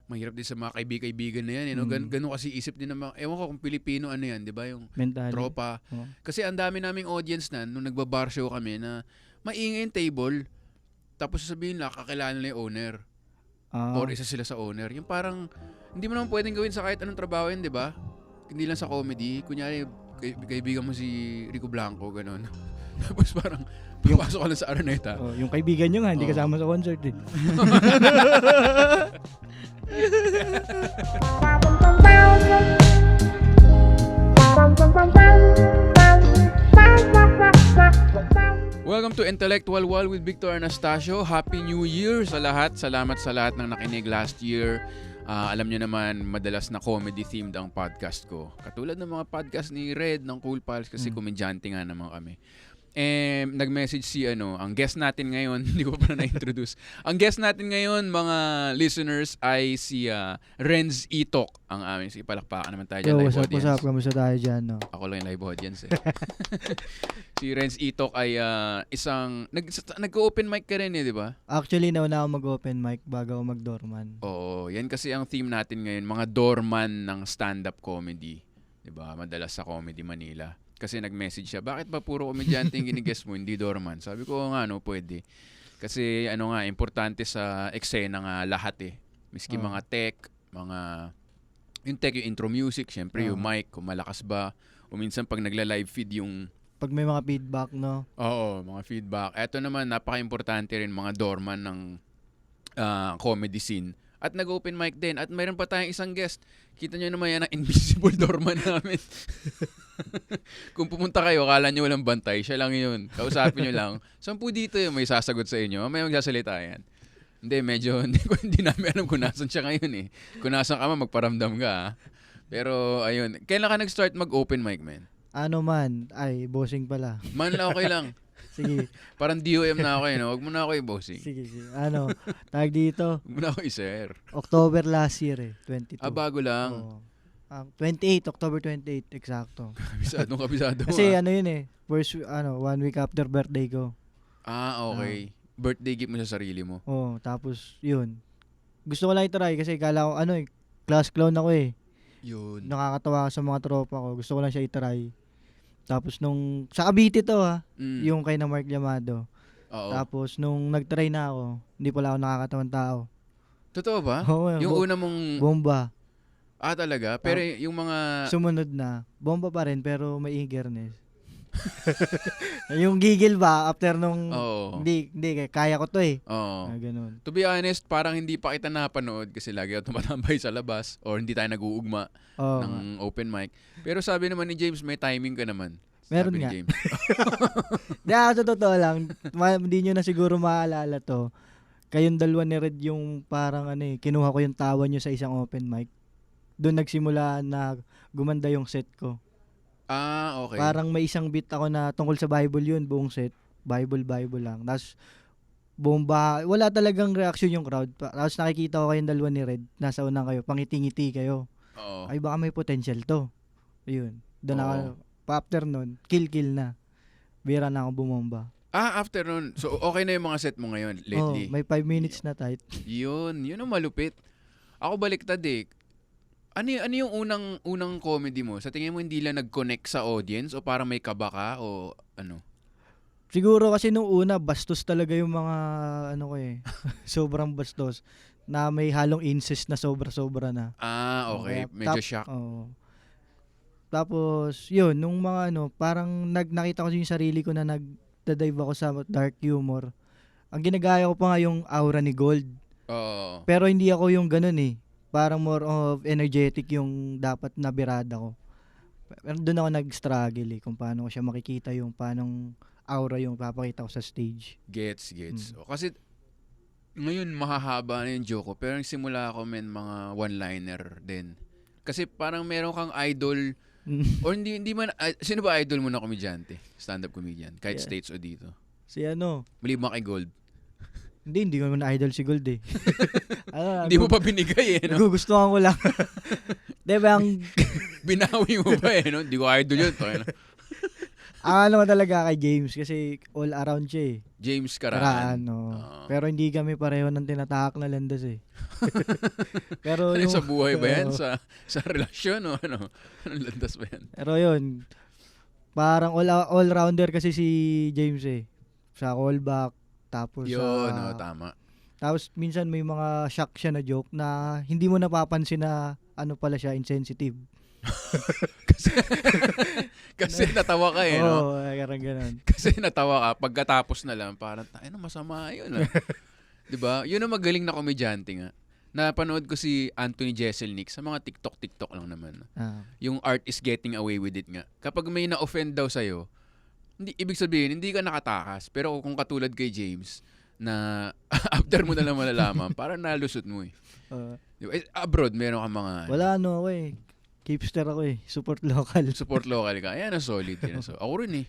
mahirap din sa mga kaibigan na yan. Ganun kasi isip din ng mga, ewan ko kung Pilipino ano yan, di ba? Yung Mentally. tropa. Kasi ang dami naming audience na, nung nagbabar show kami, na maingay yung table, tapos sasabihin lang, kakilala nila yung owner. Or isa sila sa owner. Yung parang, hindi mo naman pwedeng gawin sa kahit anong trabaho yun, di ba? Hindi lang sa comedy. Kunyari, kaibigan mo si Rico Blanco, ganun. Tapos parang, papasok ka lang sa Araneta. Yung kaibigan nyo nga, hindi kasama sa concert eh. Welcome to Intellectual Wall with Victor Anastasio. Happy New Year sa lahat. Salamat sa lahat ng nakinig last year. Alam niyo naman, madalas na comedy-themed ang podcast ko. Katulad ng mga podcast ni Red ng Cool Pals kasi komedyante nga naman kami. Nag-message si ang guest natin ngayon, hindi ko pa na-introduce. Ang guest natin ngayon, mga listeners, ay si Renz Itok, ang aming. Sige, palakpakan naman tayo dyan, live audience. What's up? Kamusta tayo dyan, no? Ako lang yung live audience eh. Si Renz Itok ay isang, nag-open mic ka rin eh, di ba? Actually, nauna ako mag-open mic bago ako mag-doorman. Oo, yan kasi ang theme natin ngayon, mga doorman ng stand-up comedy. Di ba? Madalas sa Comedy Manila. Kasi nag-message siya, bakit ba puro komedyante yung giniguest mo, hindi doorman? Sabi ko, pwede. Kasi importante sa eksena nga lahat eh. Miski mga tech, yung tech, yung intro music, syempre yung mic, kung malakas ba. O minsan pag nagla-live feed yung... Pag may mga feedback, no? Oo, mga feedback. Eto naman, napaka-importante rin mga doorman ng comedy scene. At nag-open mic din. At mayroon pa tayong isang guest. Kita nyo naman yan ang invisible doorman namin. Kung pumunta kayo, akala nyo walang bantay. Siya lang yun. Kausapin nyo lang. Sampu dito yung may sasagot sa inyo. May magsasalita yan. Hindi, medyo hindi namin alam kung nasan siya ngayon eh. Kung nasan ka man, magparamdam ka. Pero ayun. Kailan ka nag-start mag-open mic, man? Ay, bossing pala. Man, okay lang. Sige. Parang DOM na ako eh, no? Huwag mo na ako i-bossing. Sige. Tag dito. Huwag mo na ako i-sir. October last year eh, 22. Bago lang. 28, October 28, eksakto. Kabisado. Kasi yun eh, first, 1 week after birthday ko. Okay. Birthday gift mo sa sarili mo. Tapos, yun. Gusto ko lang i-try kasi kala ko, class clown ako eh. Yun. Nakakatawa sa mga tropa ko. Gusto ko lang siya i-try. Tapos sa Cavite to yung kay na Mark Llamado. Oo. Tapos nung nag-try na ako, hindi pala ako nakakatawang tao. Totoo ba? Oo, yung una mong... Bomba. Talaga? Pero yung mga... Sumunod na. Bomba pa rin pero may eagerness. Yung gigil ba after nung... Hindi, kaya ko to eh. Oo. Ganun. To be honest, parang hindi pa kita napanood kasi lagi ako tumatambay sa labas or hindi tayo nag-uugma ng open mic. Pero sabi naman ni James, may timing ka naman. Meron sabi nga. Ni James. Sa totoo lang, hindi nyo na siguro maalala to. Kayong dalawa ni Red yung parang kinuha ko yung tawa nyo sa isang open mic. Doon nagsimula na gumanda yung set ko. Okay. Parang may isang bit ako na tungkol sa Bible yun, buong set. Bible lang. Tapos, bomba. Wala talagang reaction yung crowd. Tapos nakikita ko kayong dalawa ni Red. Nasa unang kayo. Pangiti-ngiti kayo. Oo. Ay, baka may potential to. Ayun. Doon ako. Pa-after nun, kill na. Bira na ako bumomba. After nun. So, okay na yung mga set mo ngayon lately? May 5 minutes na tight. Yun ang malupit. Ako baliktad eh. Ano yung unang comedy mo? Sa tingin mo hindi lang nag-connect sa audience o parang may kaba ka o ano? Siguro kasi nung una, bastos talaga yung mga ko eh. Sobrang bastos. Na may halong incest na sobra-sobra na. Okay. Medyo shock. Tapos, yun, nung mga parang nakita ko yung sarili ko na nagdadive ako sa dark humor. Ang ginagaya ko pa nga yung aura ni Gold. Oo. Pero hindi ako yung ganun eh. Parang more of energetic yung dapat na birada ko. Pero doon ako nag-struggle eh, kung paano ko siya makikita yung paanong aura yung papakita ko sa stage. Gets. Kasi ngayon mahahaba na yung joke ko, pero yung simula ako mga one-liner din. Kasi parang meron kang idol, or hindi man, sino ba idol mo na komedyante? Stand-up comedian, kahit States o dito? Si Maliban kay Gold. Hindi ko naman idol si Gold eh. Hindi mo pa binigay eh, no? Nagugustuhan ko lang. Diba Binawi mo ba eh, no? Hindi ko idol yun. Ang ano talaga kay James kasi all around siya eh. James Karaan, Karaan. no. Oo. Pero hindi kami pareho ng tinatahak na landas eh. Pero Ano yung sa buhay ba yan? Oo. Sa relasyon o ano? Anong landas ba yan? Pero yun, parang all-rounder kasi si James eh. Sa callback, tapos Yun, tama. tapos minsan may mga shock siya na joke na hindi mo napapansin na ano pala siya, insensitive. Kasi natawa ka eh, no? Oo, parang ganun. Kasi natawa ka, pagkatapos na lang, parang, ano, masama yun, ah. Diba? Yun ang magaling na komedyante nga. Napanood ko si Anthony Jeselnik sa mga TikTok lang naman. Ah, Yung art is getting away with it nga. Kapag may na-offend daw sa'yo, hindi, ibig sabihin, hindi ka nakatakas. Pero kung katulad kay James, na after mo na lang malalaman, parang nalusot mo eh. uh, Diba? Abroad, meron ka mga wala ano ako eh. Keepster ako eh. Support local. support local ka. Ayan, ang solid. Yan, so, ako rin eh.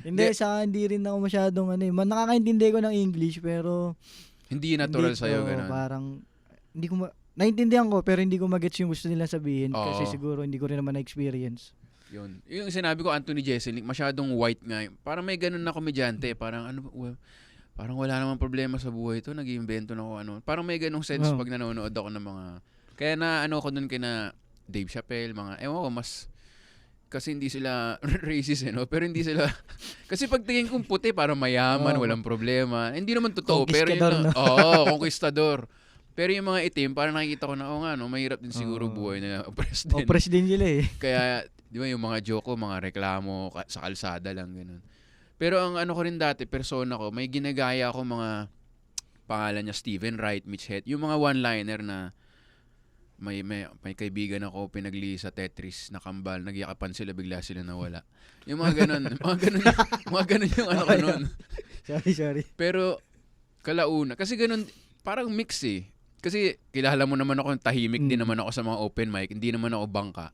Hindi, hindi rin ako masyadong ano eh. Nakakaintindi ko ng English pero Hindi natural hindi sa'yo, ko, ganun. parang hindi ko naintindihan ko pero hindi ko magets yung gusto nilang sabihin Oo. kasi siguro hindi ko rin naman na-experience. Yun. Yung sinabi ko, Anthony Jeselnik, masyadong white nga. Parang may ganun na komedyante. Parang ano, parang wala namang problema sa buhay to. Nag-iimbento na ako ano. Parang may ganung sense Oh. pag nanonood ako ng mga... Kaya na ano ko dun kina Dave Chappelle, mga... Ewan ko, mas... Kasi hindi sila racist eh, no? Pero hindi sila... Kasi pag tingin kong puti, parang mayaman, Oo. walang problema. Hindi naman totoo. Pero yun Conquistador, lang. no? Oo, conquistador. Pero yung mga itim, parang nakikita ko na, nga, no, mahirap din siguro Oo. buhay na oppressed din. Oppressed din sila eh. Kaya, di ba, yung mga joke ko, mga reklamo sa kalsada lang, ganun. Pero ang ano ko rin dati, persona ko, may ginagaya ako mga pangalan niya, Steven Wright, Mitch Hedges, yung mga one-liner na may kaibigan ako pinagli sa Tetris na kambal, nagyakapan sila, bigla sila nawala. Yung mga ganun, mga ganun yung ano ko nun. Sorry. Pero, kalauna, kasi ganun, parang mix eh. Kasi kilala mo naman ako, tahimik din naman ako sa mga open mic, hindi naman ako bangka.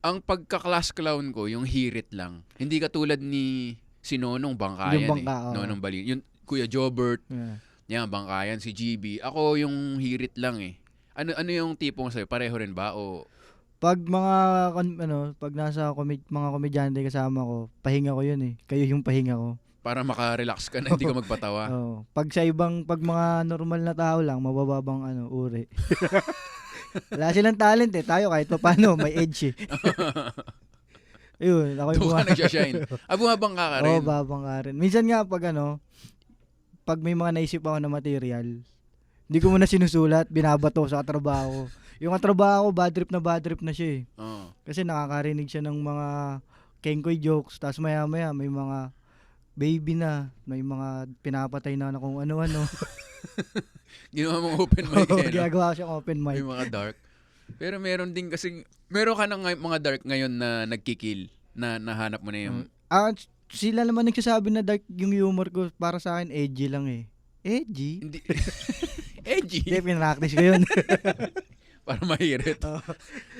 Ang pagka-class clown ko, yung hirit lang. Hindi katulad ni si Nonong Bangkayan Yung bangka, eh. oo. Nonong Bali. Yung Kuya Jobert, Yeah. yan, Bangkayan, si GB. Ako yung hirit lang eh. Ano yung tipong sa'yo? Pareho rin ba? O Pag pag nasa mga komedyante kasama ko, pahinga ko yun eh. Kayo yung pahinga ko. para maka-relax ka na, hindi ka magpatawa? Oh, pag mga normal na tao lang, mabababang uri. Wala silang talent eh. Tayo kahit paano, may edge eh. Ayun, ako yung Doon ka nagsashine. Bumabangka ka rin. Oo, babangka rin. Minsan nga pag may mga naisip ako na material, hindi ko muna sinusulat, binabato sa katrabaho. Yung katrabaho ko, bad trip na siya eh. Oo. Kasi nakakarinig siya ng mga kengkoy jokes, tapos maya-maya may mga baby na, may mga pinapatay na kung ano-ano. Ginawa mong open mic eh, no? Ginagawa ko siyang open mic. Yung mga dark. Pero meron din kasing, meron ka ng mga dark ngayon na nagkikil, na nahanap mo na yung... Sila naman nagsasabi na dark yung humor ko, para sa akin edgy lang eh. Edgy? Hindi. Edgy. Hindi, pinractice ko yun. Para mahirit.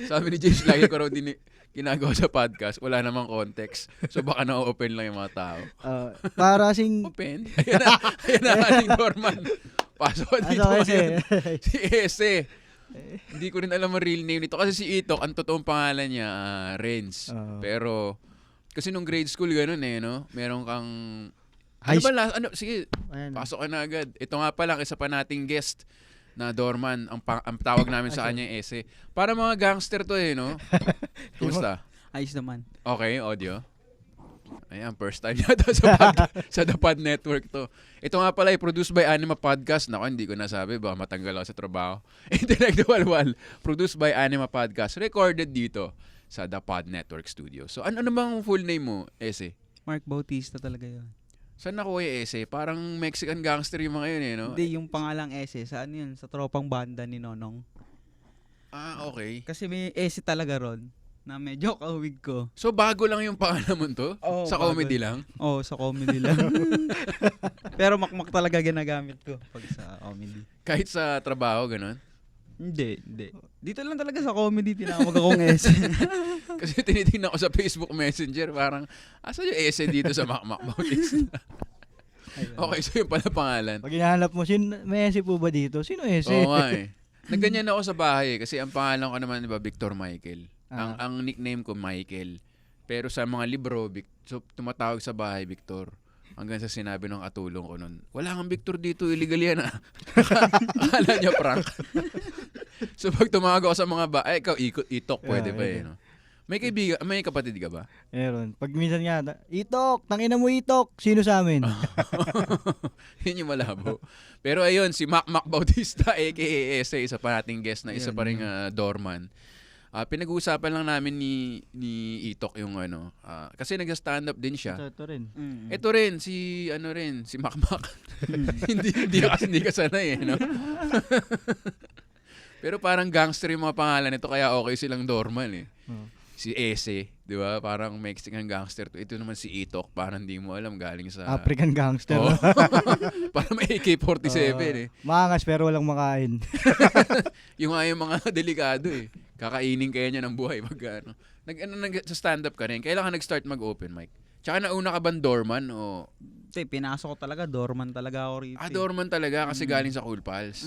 Sabi ni James, lagi ko raw din ginagawa sa podcast, wala namang context. So baka na-open lang yung mga tao. Para sing... Open? Ayan na ating Norman. Pasok dito ngayon. Si Ese. Hindi ko rin alam ang real name nito. Kasi si Itok, ang totoong pangalan niya, Renz. Pero, kasi nung grade school, ganun eh, no? Meron kang... Sige, pasok ka na agad. Ito nga pa lang, isa pa nating guest na Dorman, ang tawag namin sa kanya Ese. Para mga gangster to eh, no? Kumusta? Ayos naman. Okay, audio. Ayan, first time yata sa The Pod Network to. Ito nga pala, produced by Anima Podcast. Naku, hindi ko nasabi, baka matanggal ako sa trabaho. Intellectual, produced by Anima Podcast. Recorded dito sa The Pod Network Studio. So, ano bang full name mo, Ese? Mark Bautista talaga yun. Saan nakuha yung Ese? Parang Mexican gangster yung mga yun eh, no? Hindi, yung pangalang Ese, saan yun? Sa tropang banda ni Nonong. Okay. Kasi may Ese talaga ron, na medyo kauwig ko. So, bago lang yung pangalan mo to? Oo, sa bago. comedy lang? Oo, sa comedy lang. Pero makmak talaga ginagamit ko pag sa comedy. Kahit sa trabaho, ganun? Hindi. Dito lang talaga sa comedy, tinawag akong Ese. Kasi tinitingnan ko sa Facebook Messenger, parang, asa yung Ese dito sa Makmak Bautista? Okay, so yung pala pangalan. Pag hinahanap mo, may Ese po ba dito? Sino Ese? Oo nga eh. Nagganyan ako sa bahay kasi ang pangalan ko naman, di ba, Victor Michael. Ang nickname ko, Michael. Pero sa mga libro, so tumatawag sa bahay, Victor. Hanggang sa sinabi ng katulong ko nun, wala kang Victor dito, illegal yan ah. Akala niya prank. So pag tumawag ako sa mga bahay, ikaw itok, pwede Yeah, pa eh. pwede. No? May kaibigan, may kapatid ka ba? Meron. Pag minsan nga, Itok, tangina mo Itok, sino sa amin? Yun yung malabo. Pero ayun, si Mac Bautista, aka Ese, isa pa nating guest na isa Yun, pa ring doorman. Pinag-uusapan lang namin ni Itok yung kasi nag-stand up din siya. Ito rin. Ito rin si si Mac. hindi ka sanay eh, no? Pero parang gangster yung mga pangalan nito kaya okay silang doorman eh. Oh. Si Ese, 'di ba? Parang Mexican gangster to. Ito naman si Itok, parang hindi mo alam galing sa African gangster. Oo. Parang may AK-47 eh. Maangas pero walang makain. Yung mga delikado eh. Kakainin kaya niya ng buhay pag sa stand-up ka rin. Kailan ka nag-start mag-open mic? Tsaka nauna ka ba doorman o... Pinasok ko talaga, doorman talaga ako rito. Doorman talaga kasi galing sa Cool Pals.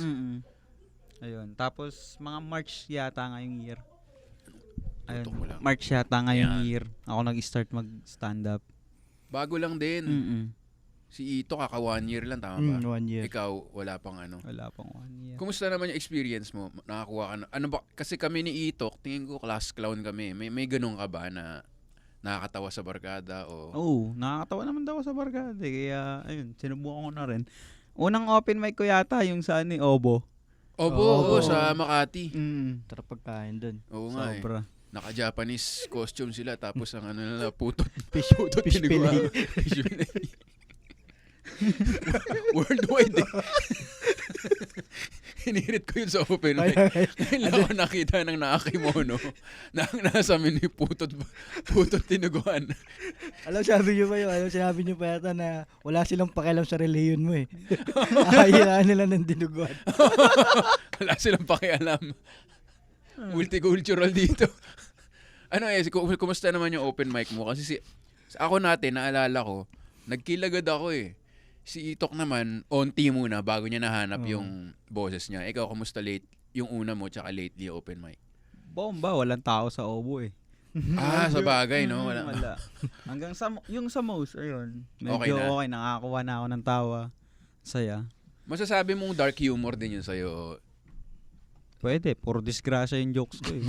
Ayun. Tapos, mga March yata ngayong year. Ayun. Tutok mo lang. March yata ngayong Ayan. year. Ako nag-start mag-stand-up. Bago lang din. Si Ito kaka 1 year lang, tama ba? 1 year. Ikaw, wala pang ano. Wala pang 1 year. Kumusta naman yung experience mo? Nakakuha ka na, ano ba? Kasi kami ni Itok, tingin ko class clown kami. May ganun ka ba na nakakatawa sa barkada o... Oo, nakakatawa naman daw sa barkada. Kaya, ayun, sinubukan ko na rin. Unang open mic ko yata, yung sa Obo. Opo, Oo. sa Makati. Sarap pagkain dun. Oo nga eh. Sobra. Naka-Japanese costume sila tapos ang nila putot Fish pinagawa. fillet. Fish fillet. Worldwide eh. Hinirit ko yun sa open mic. Ngayon lang ako nakita ng nakakimono na ang nasa menu putot tinuguan. Alam, sabi nyo pa yun. Alam, sinabi nyo pa yata na wala silang pakialam sa reliyon mo eh. Ahayaan nila ng dinuguan. Wala silang pakialam. Multicultural dito. Kumusta naman yung open mic mo? Kasi ako naalala ko, nagkilagad ako eh. Si Itok naman, onti muna bago niya nahanap yung boses niya. Ikaw, kumusta late? Yung una mo, tsaka lately open mic. Bomba, walang tao sa Obo eh. Sa bagay, no? Wala. Wala. Hanggang yung sa most, ayun. Okay Medyo na. okay, nakakuha na ako ng tawa. Saya. Masasabi mong dark humor din yun sa'yo. Pwede, puro disgrasya yung jokes ko eh.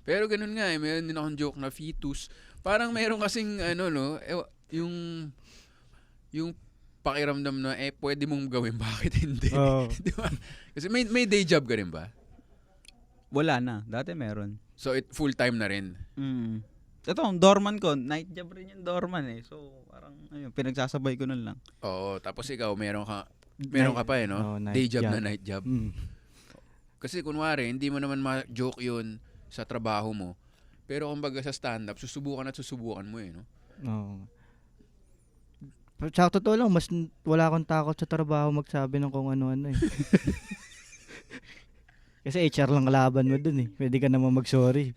Pero ganun nga eh, mayroon din akong joke na fetus. Parang mayroon kasing yung pakiramdam na pwede mong gawin, bakit hindi? Oo. Di ba? Kasi may day job ka rin ba? Wala na, dati meron. So full time na rin. Ito, ang doorman ko, night job rin yung doorman eh. So, parang, ayun, pinagsasabay ko na lang. Oo, tapos ikaw meron ka pa eh, no? Oo, night Day job job. na night job. Mm. Kasi kunwari, hindi mo naman ma-joke yun sa trabaho mo. Pero kumbaga sa stand-up, susubukan mo eh, no? Oo. Sa totoo lang, mas wala akong takot sa trabaho magsabi ng kung ano-ano eh. Kasi HR lang kalaban mo dun eh. Pwede ka naman mag-sorry.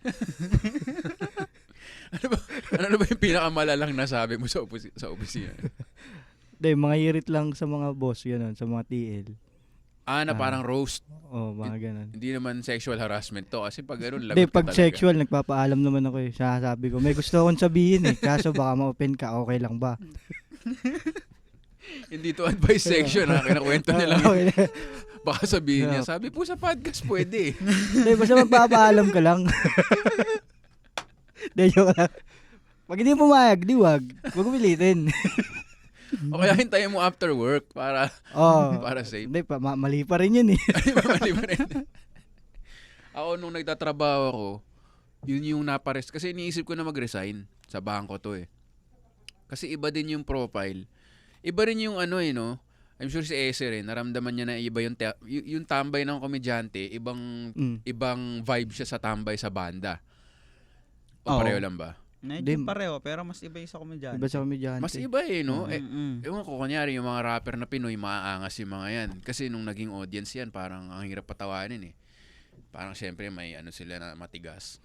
Ano ba yung pinakamalalang nasabi mo sa opisina? Hindi, mga irit lang sa mga boss, gano'n, sa mga TL. Na parang roast. Oo, mga gano'n. Hindi naman sexual harassment to. Kasi pag gano'n, Hindi, lagot ka pag talaga. sexual, nagpapaalam naman ako eh. Sabi ko, may gusto akong sabihin eh. Kaso baka ma-open ka, okay lang ba? Hindi to advice section ha. Kinakwento niya lang. Okay. Baka sabihin niya, sabi po sa podcast pwede eh. Hindi, basta magpapaalam ka lang. Hindi, joke lang. Pag hindi pumayag, di wag. Huwag pilitin. O kaya hintayin mo after work para safe. Hindi, mali pa rin yun eh. Mali pa rin. Ako nung nagtatrabaho ako, yun yung napares. Kasi iniisip ko na mag-resign sa bangko to eh. Kasi iba din yung profile. Iba rin yung no? I'm sure si Ese rin, naramdaman niya na iba yung tambay ng komedyante, ibang vibe siya sa tambay sa banda. O Oo. pareho lang ba? Medyo pareho, pero mas iba yung sa komedyante. Iba sa komedyante. Mas iba eh, no? Mm-mm. Ewan ko, kunyari, yung mga rapper na Pinoy, maaangas yung mga yan. Kasi nung naging audience yan, parang ang hirap patawanin eh. Parang syempre may sila na matigas.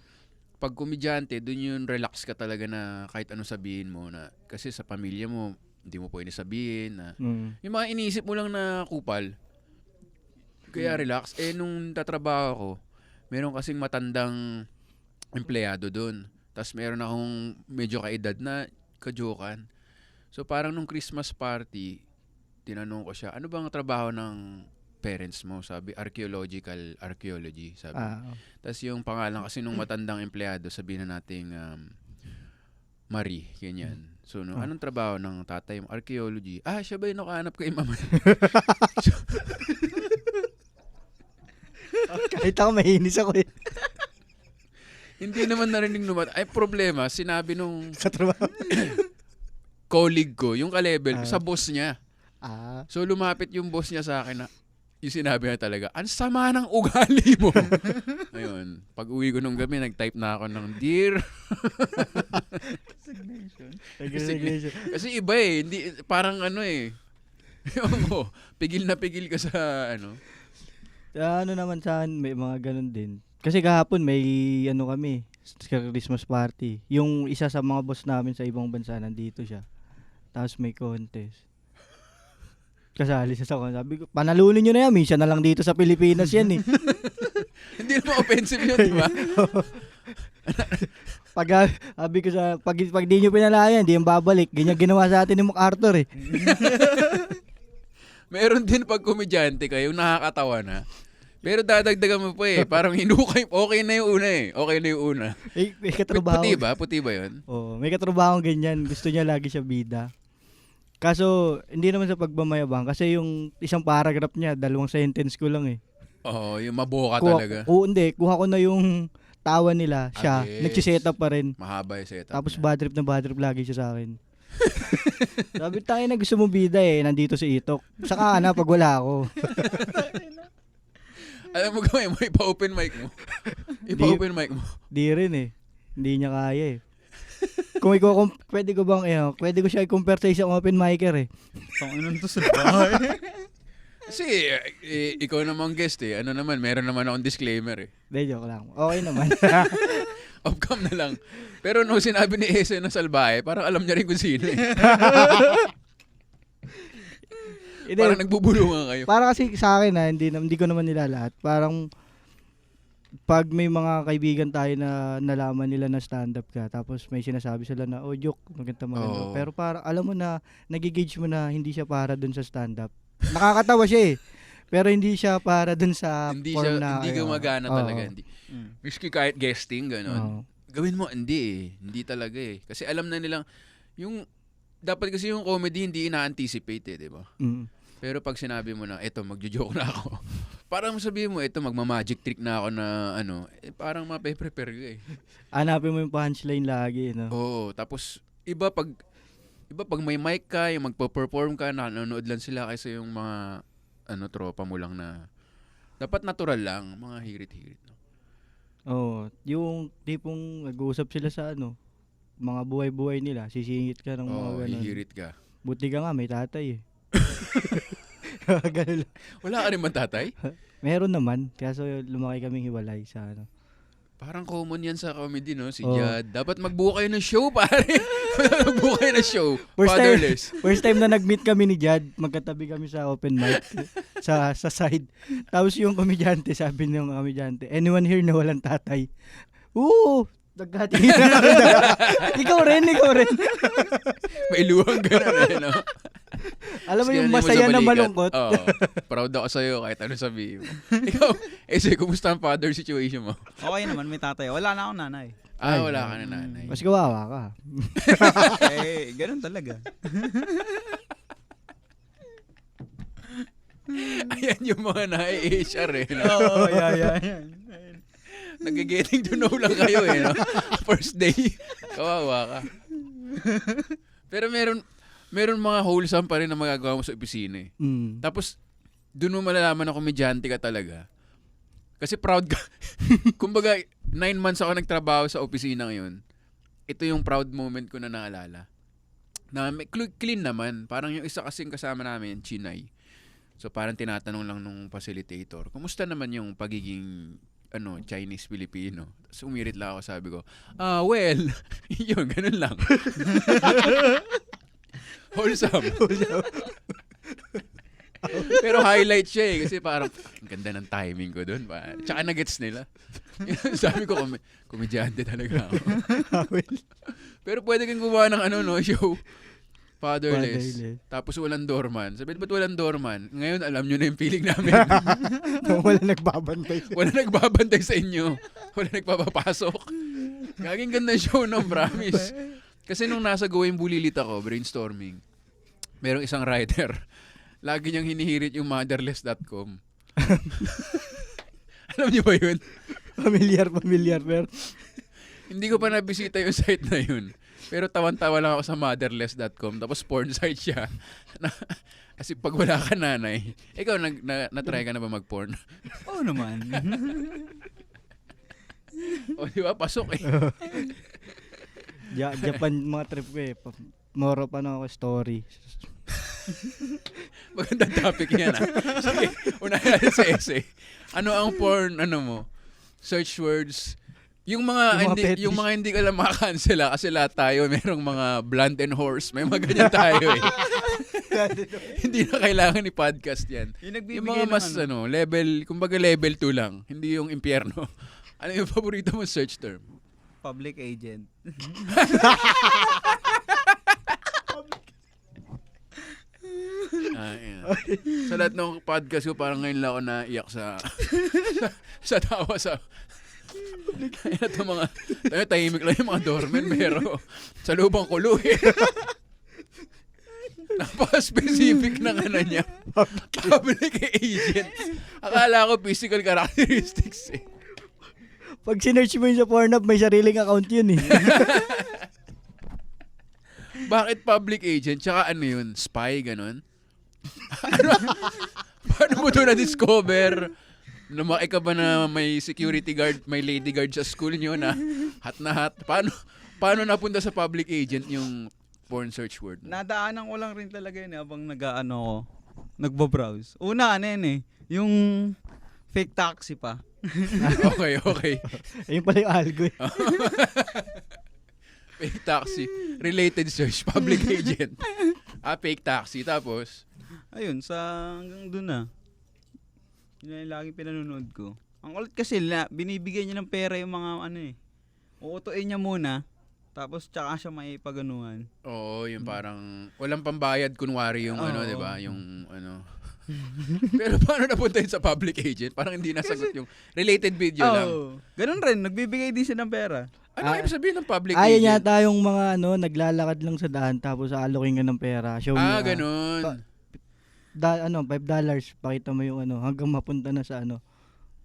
Pag komedyante, dun yung relax ka talaga na kahit ano sabihin mo na, kasi sa pamilya mo, hindi mo pwede sabihin na, yung mga iniisip mo lang na kupal, kaya relax. Nung tatrabaho ko, meron kasing matandang empleyado doon. Tapos meron akong medyo kaedad na kajokan. So parang nung Christmas party, tinanong ko siya, ano bang trabaho ng parents mo? Sabi, archaeology. Sabi. Tapos yung pangalan kasi nung matandang empleyado, sabihin na nating Marie, ganyan. So, anong trabaho ng tatay mo? Archaeology. Siya ba yung nakahanap kay mama? Kahit ako mahinis ako eh. Hindi naman narinig naman. Ay, problema, sinabi nung Katrabaho. colleague ko, yung ka-level, sa boss niya. Ah. So, lumapit yung boss niya sa akin na, yung sinabi niya talaga, ang sama ng ugali mo. Ayun. Pag uwi ko nung gabi, nag-type na ako ng, Dear. Resignation. Kasi iba eh. Hindi, parang ano eh. Ewan ko, pigil na pigil ka sa ano. Ano naman sa akin, may mga ganun din. Kasi kahapon may ano kami, Christmas party. Yung isa sa mga boss namin sa ibang bansa nandito siya. Tapos may contest. Kasali siya sa contest. Sabi ko, panalunin nyo na yan. Minsan na lang dito sa Pilipinas yan eh. Hindi naman offensive yun, di ba? Sabi ko pag di nyo pinalayan, di yung babalik. Ganyan ginawa sa atin ni MacArthur eh. Meron din pag komedyante kayo, nakakatawa na. Pero dadagdagan mo pa eh. Parang hinukay, okay na yung una eh. Okay na yung una. May katrabaho. Puti ba? Puti ba yun? Oo, may katrabaho ganyan. Gusto niya lagi siya bida. Kaso, hindi naman sa pagmamayabang. Kasi yung isang paragraph niya, 2 sentence ko lang eh. Oo, yung maboka talaga. Hindi. Kuha ko na yung tawa nila. Siya, Yes. nagsiset up pa rin. Mahaba yung setup Tapos niya. bad trip lagi siya sa akin. Sabi tayo na gusto mo bida eh, nandito si Itok. Saka na pag wala ako. Alam mo gawin mo, ipa-open mic mo. Ipa-open mic mo. Di rin eh. Hindi niya kaya eh. Pwede ko siya i-compare sa isang open micer eh. Tanginan to sa bahay. Kasi ikaw namang guest eh. Ano naman, meron naman akong disclaimer eh. Hindi, joke lang. Okay naman. Off-cam na lang. Pero nung sinabi ni Ese na salbahe, parang alam niya rin kung sino eh. Hindi, Parang nagbubulungan kayo. para kasi sa akin hindi ko naman nila lahat. Parang pag may mga kaibigan tayo na nalaman nila na stand-up ka, tapos may sinasabi sila na, joke, maganda. Oo. Pero parang alam mo na, nagigauge mo na hindi siya para dun sa stand-up. Nakakatawa siya eh. Pero hindi siya para dun sa Hindi form siya, na... hindi gumagana Oo. talaga. Hindi. Miski kahit guesting, gano'n. Oo. Gawin mo, hindi eh. Hindi talaga eh. Kasi alam na nilang, dapat kasi yung comedy hindi ina-anticipate eh, di ba? Mm. Pero pag sinabi mo na, eto, magjo-joke na ako. Parang sabihin mo, eto, magma-magic trick na ako na, parang mape-prepare ka eh. Hanapin mo yung punchline lagi, no? Oo, tapos, iba pag may mic ka, yung magpo-perform ka, nanonood lang sila kaysa yung mga, tropa mo lang na, dapat natural lang, mga hirit-hirit. No? Oo. Yung tipong nag-uusap sila sa mga buhay-buhay nila, sisingit ka ng mga Oo, ganun. hihirit ka. Buti ka nga, may tatay eh. Ganun lang. Wala ka rin man tatay? Meron naman, kaso lumaki kaming hiwalay sa Parang common yan sa comedy, no? Si Oo. Jad. Dapat magbuo kayo ng show, pare. Magbuo kayo ng show. First time- Fatherless. First time na nag-meet kami ni Jad, magkatabi kami sa open mic sa side. Tapos yung komedyante, sabi ng komedyante, anyone here na walang tatay? Oo! Nagkatingin na kami dalawa. Ikaw rin. May luwang gano'n eh, no? Alam mo Tapos yung ganun masaya sa na balikat. malungkot. Oo. Proud ako sa'yo kahit ano sabihin mo. Ikaw, kumusta ang father situation mo? Okay naman, may tatay. Wala na akong nanay. Ay, Wala ka na nanay. Mas kawawa ka. Ganun talaga. Ayan yung mga na-HR eh, no? Oo, yan. Nag-getting to know lang kayo eh, no? First day, kawawa ka. Pero meron mga wholesome pa rin na magagawa mo sa opisina eh. Mm. Tapos, doon mo malalaman na komedyante ka talaga. Kasi proud ka. Kumbaga, 9 months ako nagtrabaho sa opisina ngayon. Ito yung proud moment ko na naalala. Na clean naman. Parang yung isa kasing kasama namin, Chinay. So parang tinatanong lang nung facilitator, kumusta naman yung pagiging Chinese-Filipino? Tapos umirit lang ako, sabi ko, well, yun, ganun lang. Wholesome. Pero highlight siya eh. Kasi parang, Ganda ng timing ko doon. Tsaka nagets nila. Sabi ko, komedyante talaga ako. Pero pwede kang gumawa ng show. Fatherless. Tapos walang doorman. Sabi, ba't walang doorman? Ngayon, alam nyo na yung feeling namin. Wala nagbabantay. Wala nagbabantay sa inyo. Wala nagpapapasok. Gaging ganda show, no? Promise. Kasi nung nasa Gawing Bulilit ako, brainstorming, merong isang writer. Lagi niyang hinihirit yung motherless.com. Alam niyo ba yun? Familiar. Pero Hindi ko pa nabisita yung site na yun. Pero tawan-tawa lang ako sa motherless.com. Tapos porn site siya. Kasi pag wala ka nanay, ikaw, na-try ka na ba mag-porn? Oo naman. O di ba? Pasok eh. Japan mga trip ko eh. Moro pa na ako story. Magandang topic yan ah. Sige, unahin natin sa essay. Ano ang porn, mo? Search words. Yung mga hindi ka lang makakancela kasi lahat tayo merong mga blunt and horse. May mga ganyan tayo eh. Hindi na kailangan ni podcast yan. Yung mga mas level, kumbaga level 2 lang. Hindi yung impyerno. Ano yung paborito mo search term? Public agent. Sa lahat ng podcast ko, parang ngayon lang ako naiyak sa tawa sa ito mga tahimik lang yung mga doorman pero sa lubang kulo eh. Napaka-specific ng niya. Public agent. Akala ko physical characteristics eh. Pag sinearch mo yun sa Pornhub, may sariling account yun eh. Bakit public agent? Tsaka yun? Spy, ganun? Paano mo ito na-discover? Lumaki ka ba na may security guard, may lady guard sa school nyo na hat? Paano napunta sa public agent yung porn search word? Nadaanan ko lang rin talaga yun habang ako, nagbabrowse. Una, yung fake taxi pa. Okay. Ayun pala yung algo eh. Fake taxi. Related search. Public agent. Fake taxi. Tapos? Ayun, hanggang dun na. Yun na yung laging pinanonood ko. Ang ulit kasi, binibigyan niya ng pera yung mga uutuin niya muna, tapos tsaka siya may paganuhan. Oo, yung parang, walang pambayad kunwari yung di ba? Yung Pero paano napunta yun sa public agent? Parang hindi nasagot yung related video lang. Ganun rin, nagbibigay din siya ng pera. Ano ibig sabihin ng public Ayun agent? yata yung mga naglalakad lang sa daan tapos alokin ka ng pera. Show me, ganun. $5, pakita mo yung hanggang mapunta na sa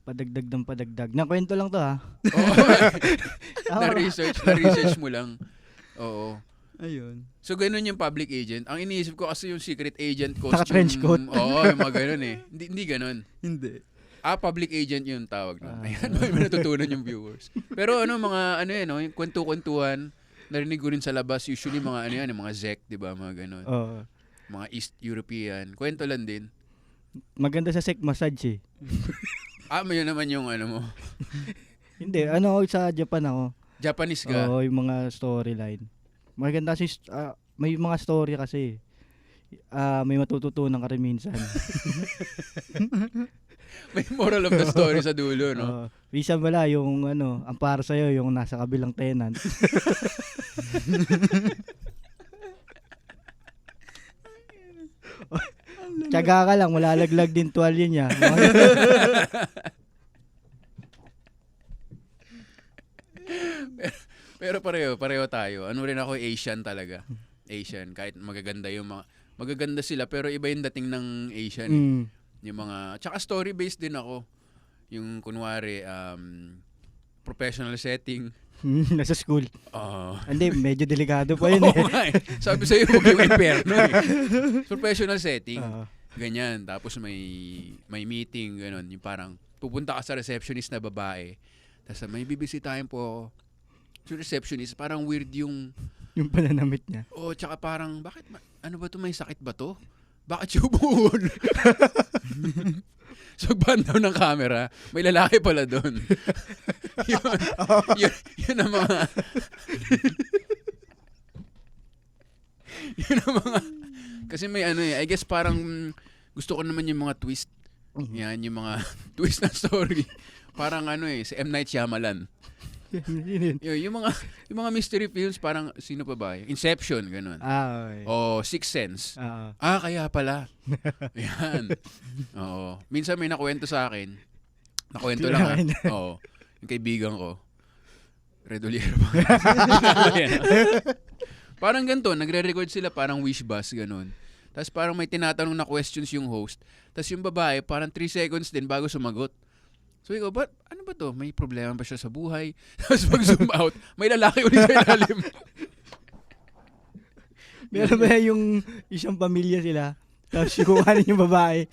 padagdag ng padagdag. Nakwento lang to ha. Oo. Na-research mo lang. Oo. Ayun. So, ganun yung public agent. Ang iniisip ko kasi yung secret agent costume. Naka-trench coat. Oo, yung mga ganun eh. Hindi ganun. Hindi. Public agent yung tawag nun. Ayan, may natutunan yung viewers. Pero mga yung kwentu-kwentuhan, narinig ko rin sa labas, usually mga yung mga Zek, di ba? Mga ganun. Oo. Mga East European. Kwento lang din. Maganda sa sex massage eh. Yun naman yung mo. Hindi, sa Japan ako. Japanese ka? Oo, yung mga storyline. Maganda kasi, may mga story kasi. May matututunan ka rin minsan. May moral of the story sa dulo, no? Minsan wala, yung ang para sa'yo, yung nasa kabilang tenant. Tiyaga ka lang, malalaglag din tuwalya niya. Pero pareho tayo. Rin ako, Asian talaga. Asian, kahit magaganda sila, pero iba yung dating ng Asian. Yung mga, tsaka story-based din ako. Yung kunwari, professional setting. Nasa school. Hindi, medyo delikado pa yun Sabi sa'yo, huwag yung imperno eh. Professional setting. Ganyan. Tapos may meeting, gano'n. Yung parang, pupunta ka sa receptionist na babae. Tapos may bibisitahin po ako. So receptionist, parang weird yung pananamit niya. Tsaka parang, bakit, ano ba to, may sakit ba to? Bakit siya umuon? So, bandaw ng camera, may lalaki pala doon. yun ang mga... yun ang mga... Kasi may I guess parang gusto ko naman yung mga twist Yan yung mga twist na story. Parang si M. Night Shyamalan. Yung mga mystery films, parang sino pa ba? Inception, ganun. Okay. O Sixth Sense. Oo. Kaya pala. Yan. Oo. Minsan may nakwento sa akin. Nakwento lang. Oo. Yung kaibigan ko. Redoliero ba? Parang ganito, nagre-record sila parang wish bus, ganun. Tapos parang may tinatanong na questions yung host. Tapos yung babae, parang 3 seconds din bago sumagot. So ikaw, ano ba to? May problema ba siya sa buhay? Tapos pag zoom out, may lalaki ulit sa ilalim. Meron ba yung isang pamilya sila, tapos kukuhanin yung babae.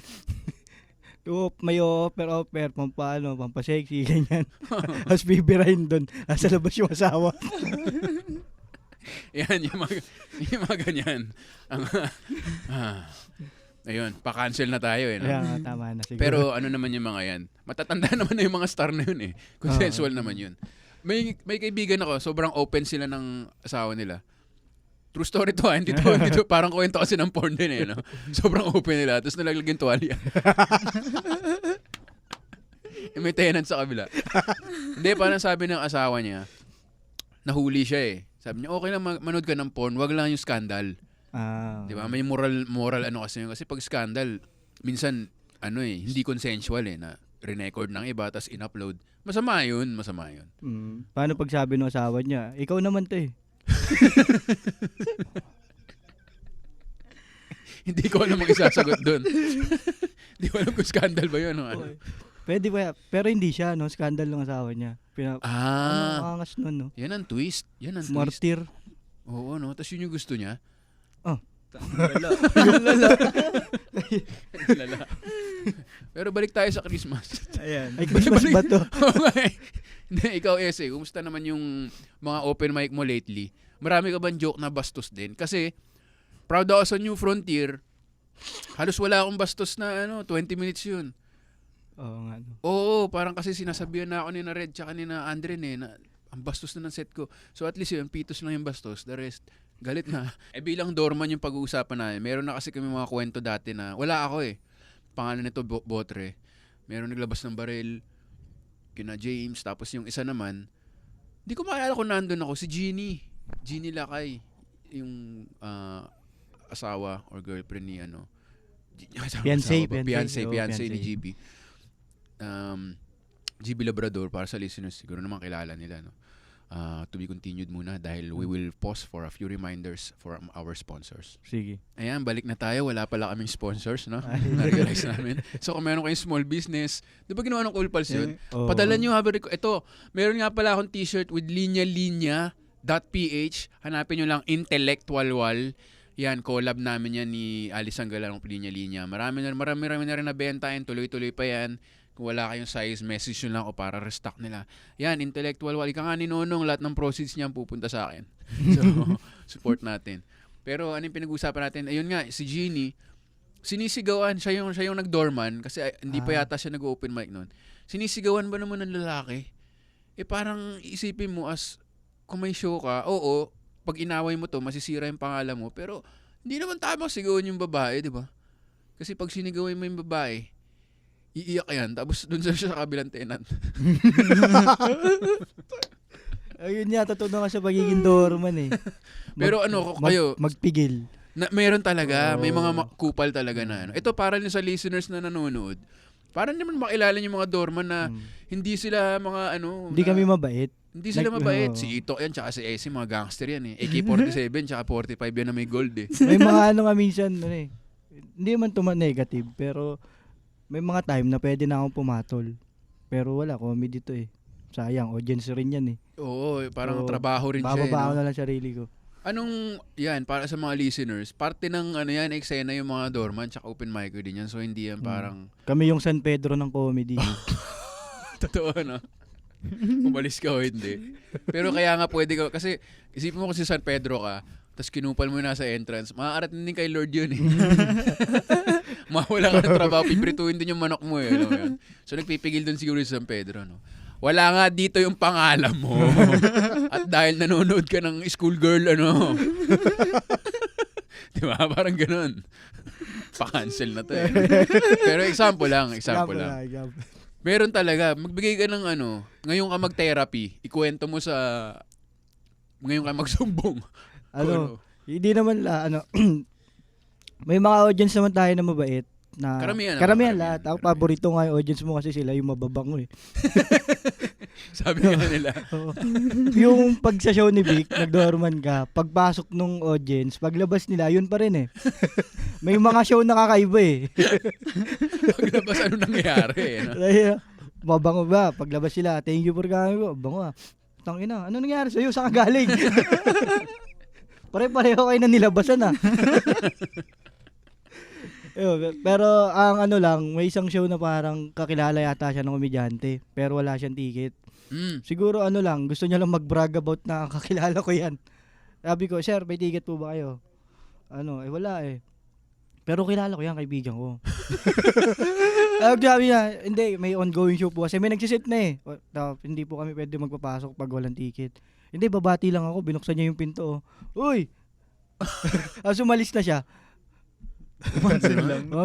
May offer, pampasexy, ganyan. Tapos bibirahin doon. Nasa labas yung asawa. Yan, yung mga ganyan. Ayun, pa-cancel na tayo no? Kaya nga, tama na siguro. Pero ano naman yung mga yan? Matatanda naman na yung mga star na yun Consensual naman yun. May kaibigan ako, sobrang open sila ng asawa nila. True story to hindi to parang kwento kasi ng porn din no? Sobrang open nila, tapos nalaglag yung tuwalya. May tenant sa kabila. Hindi, parang sabi ng asawa niya, nahuli siya Sabi niya, okay lang manood ka ng porn, wag lang yung scandal. Di ba? May moral kasi yun. Kasi pag scandal, minsan, hindi consensual na re-record ng iba, tapos in-upload. Masama yun. Paano pag sabi ng asawa niya, ikaw naman to Hindi ko alam ang isasagot doon. Hindi ko alam kung scandal ba yun. Okay. Pwede ba? Pero hindi siya, scandal ng asawa niya. Angas nun, no? Yan ang twist. Martyr. Oo, no? Tapos yun yung gusto niya. Lala. Pero balik tayo sa Christmas. Ayan. Ay, Christmas ba to? Hindi, ikaw, Ese, kumusta naman yung mga open mic mo lately? Marami ka bang joke na bastos din? Kasi, proud ako sa New Frontier. Halos wala akong bastos na 20 minutes yun. Oo nga. Oo, parang kasi sinasabihan na ako ni na Red tsaka ni na Andren na ang bastos na ng set ko. So at least yun, pitos lang yung bastos. The rest, galit na. Bilang doorman yung pag-uusapan namin. Meron na kasi kami mga kwento dati na wala ako Pangalan nito Botre. Meron naglabas ng baril kina James. Tapos yung isa naman, di ko makakala kung nandun ako. Si Jeannie Lakay. Yung asawa or girlfriend ni Fiancé ni GB. GB Labrador, para sa listeners, siguro naman kilala nila. To be continued muna dahil we will pause for a few reminders for our sponsors. Sige. Ayan, balik na tayo. Wala pala kaming sponsors, no? Na-realize namin. So kung meron kayong small business, di ba ginawa ng Cool Pals yun? Padala nyo ito, meron nga pala akong t-shirt with linya.ph. Hanapin nyo lang Intellectual Wall. Yan, collab namin yan ni Alice Angala ng Linya. Marami na rin nabenta yan. Tuloy-tuloy pa yan. Kung wala kayong size, message nyo lang ako para restock nila. Yan, Intellectual Wall. Ika nga ni Nonong, lahat ng proceeds niya pupunta sa akin. So, support natin. Pero ano yung pinag-usapan natin? Ayun nga, si Jeannie, sinisigawan. Siya yung nag-doorman kasi hindi pa yata siya nag-open mic noon. Sinisigawan ba naman ng lalaki? Parang isipin mo kung may show ka, pag inaway mo to, masisira yung pangalan mo. Pero hindi naman tamang sigawan yung babae, di ba? Kasi pag sinigawin mo yung babae, iiyak yan. Tapos dun siya sa kabilang tenant. Ayun yata, totoo na ka sa pagiging doorman Pero kayo? Magpigil. Meron talaga. May mga kupal talaga na Ito para rin sa listeners na nanonood. Para naman makilala yung mga doorman na hindi sila mga Hindi kami mabait. Hindi sila mabait. Si Ito yan, tsaka si Essie, mga gangster yan AK-47, tsaka 45 yan na may gold May mga nga minsan, hindi man negative, pero may mga time na pwede na akong pumatol. Pero wala, comedy to Sayang, audience rin yan Oo, parang trabaho rin siya. Bababa ko na lang sarili ko. Anong, yan, para sa mga listeners, parte ng eksena yung mga doorman, tsaka open mic din yan. So, hindi yan parang... Kami yung San Pedro ng comedy. Totoo, umalis ka o hindi. Pero kaya nga pwede ka, kasi isipin mo kung si San Pedro ka, tapos kinupal mo na sa entrance, maaarating din kay Lord yun Mawala ka ng trabaho, piprituin din yung manok mo So nagpipigil dun siguro si San Pedro, Wala nga dito yung pangalan mo. At dahil nanonood ka ng schoolgirl, Di ba? Parang ganun. Pa-cancel na to eh. Pero example lang. Example. Meron talaga. Magbigay ka ng ngayon ka mag-therapy. Ikwento mo sa... Ngayon ka magsumbong. Hindi naman may mga audience naman tayo na mabait. Na karamihan lahat. Ako, paborito nga yung audience mo kasi sila yung mababango eh. Sabi nga nila. Yung pag sa show ni Vic, nagdorman ka, pagpasok nung audience, paglabas nila, yun pa rin eh. May mga show na kakaiba eh. Paglabas, ano nangyayari eh. No? Mabango ba? Paglabas sila, thank you for coming po. Bango ah. Tangina, ano nangyari sa'yo? Saan ka galing? Pare-pareho kayo na nilabasan ah. Pero ang may isang show na parang kakilala yata siya ng komedyante pero wala siyang ticket. Siguro gusto niya lang mag-brag about na kakilala ko yan. Sabi ko, sir, may ticket po ba kayo? Wala eh. Pero kilala ko yan, kaibigan ko. Sabi niya, hindi, may ongoing show po kasi may nagsisit na eh. Hindi po kami pwede magpapasok pag walang ticket. Hindi, babati lang ako, binuksan niya yung pinto. Uy! Sumalis na siya.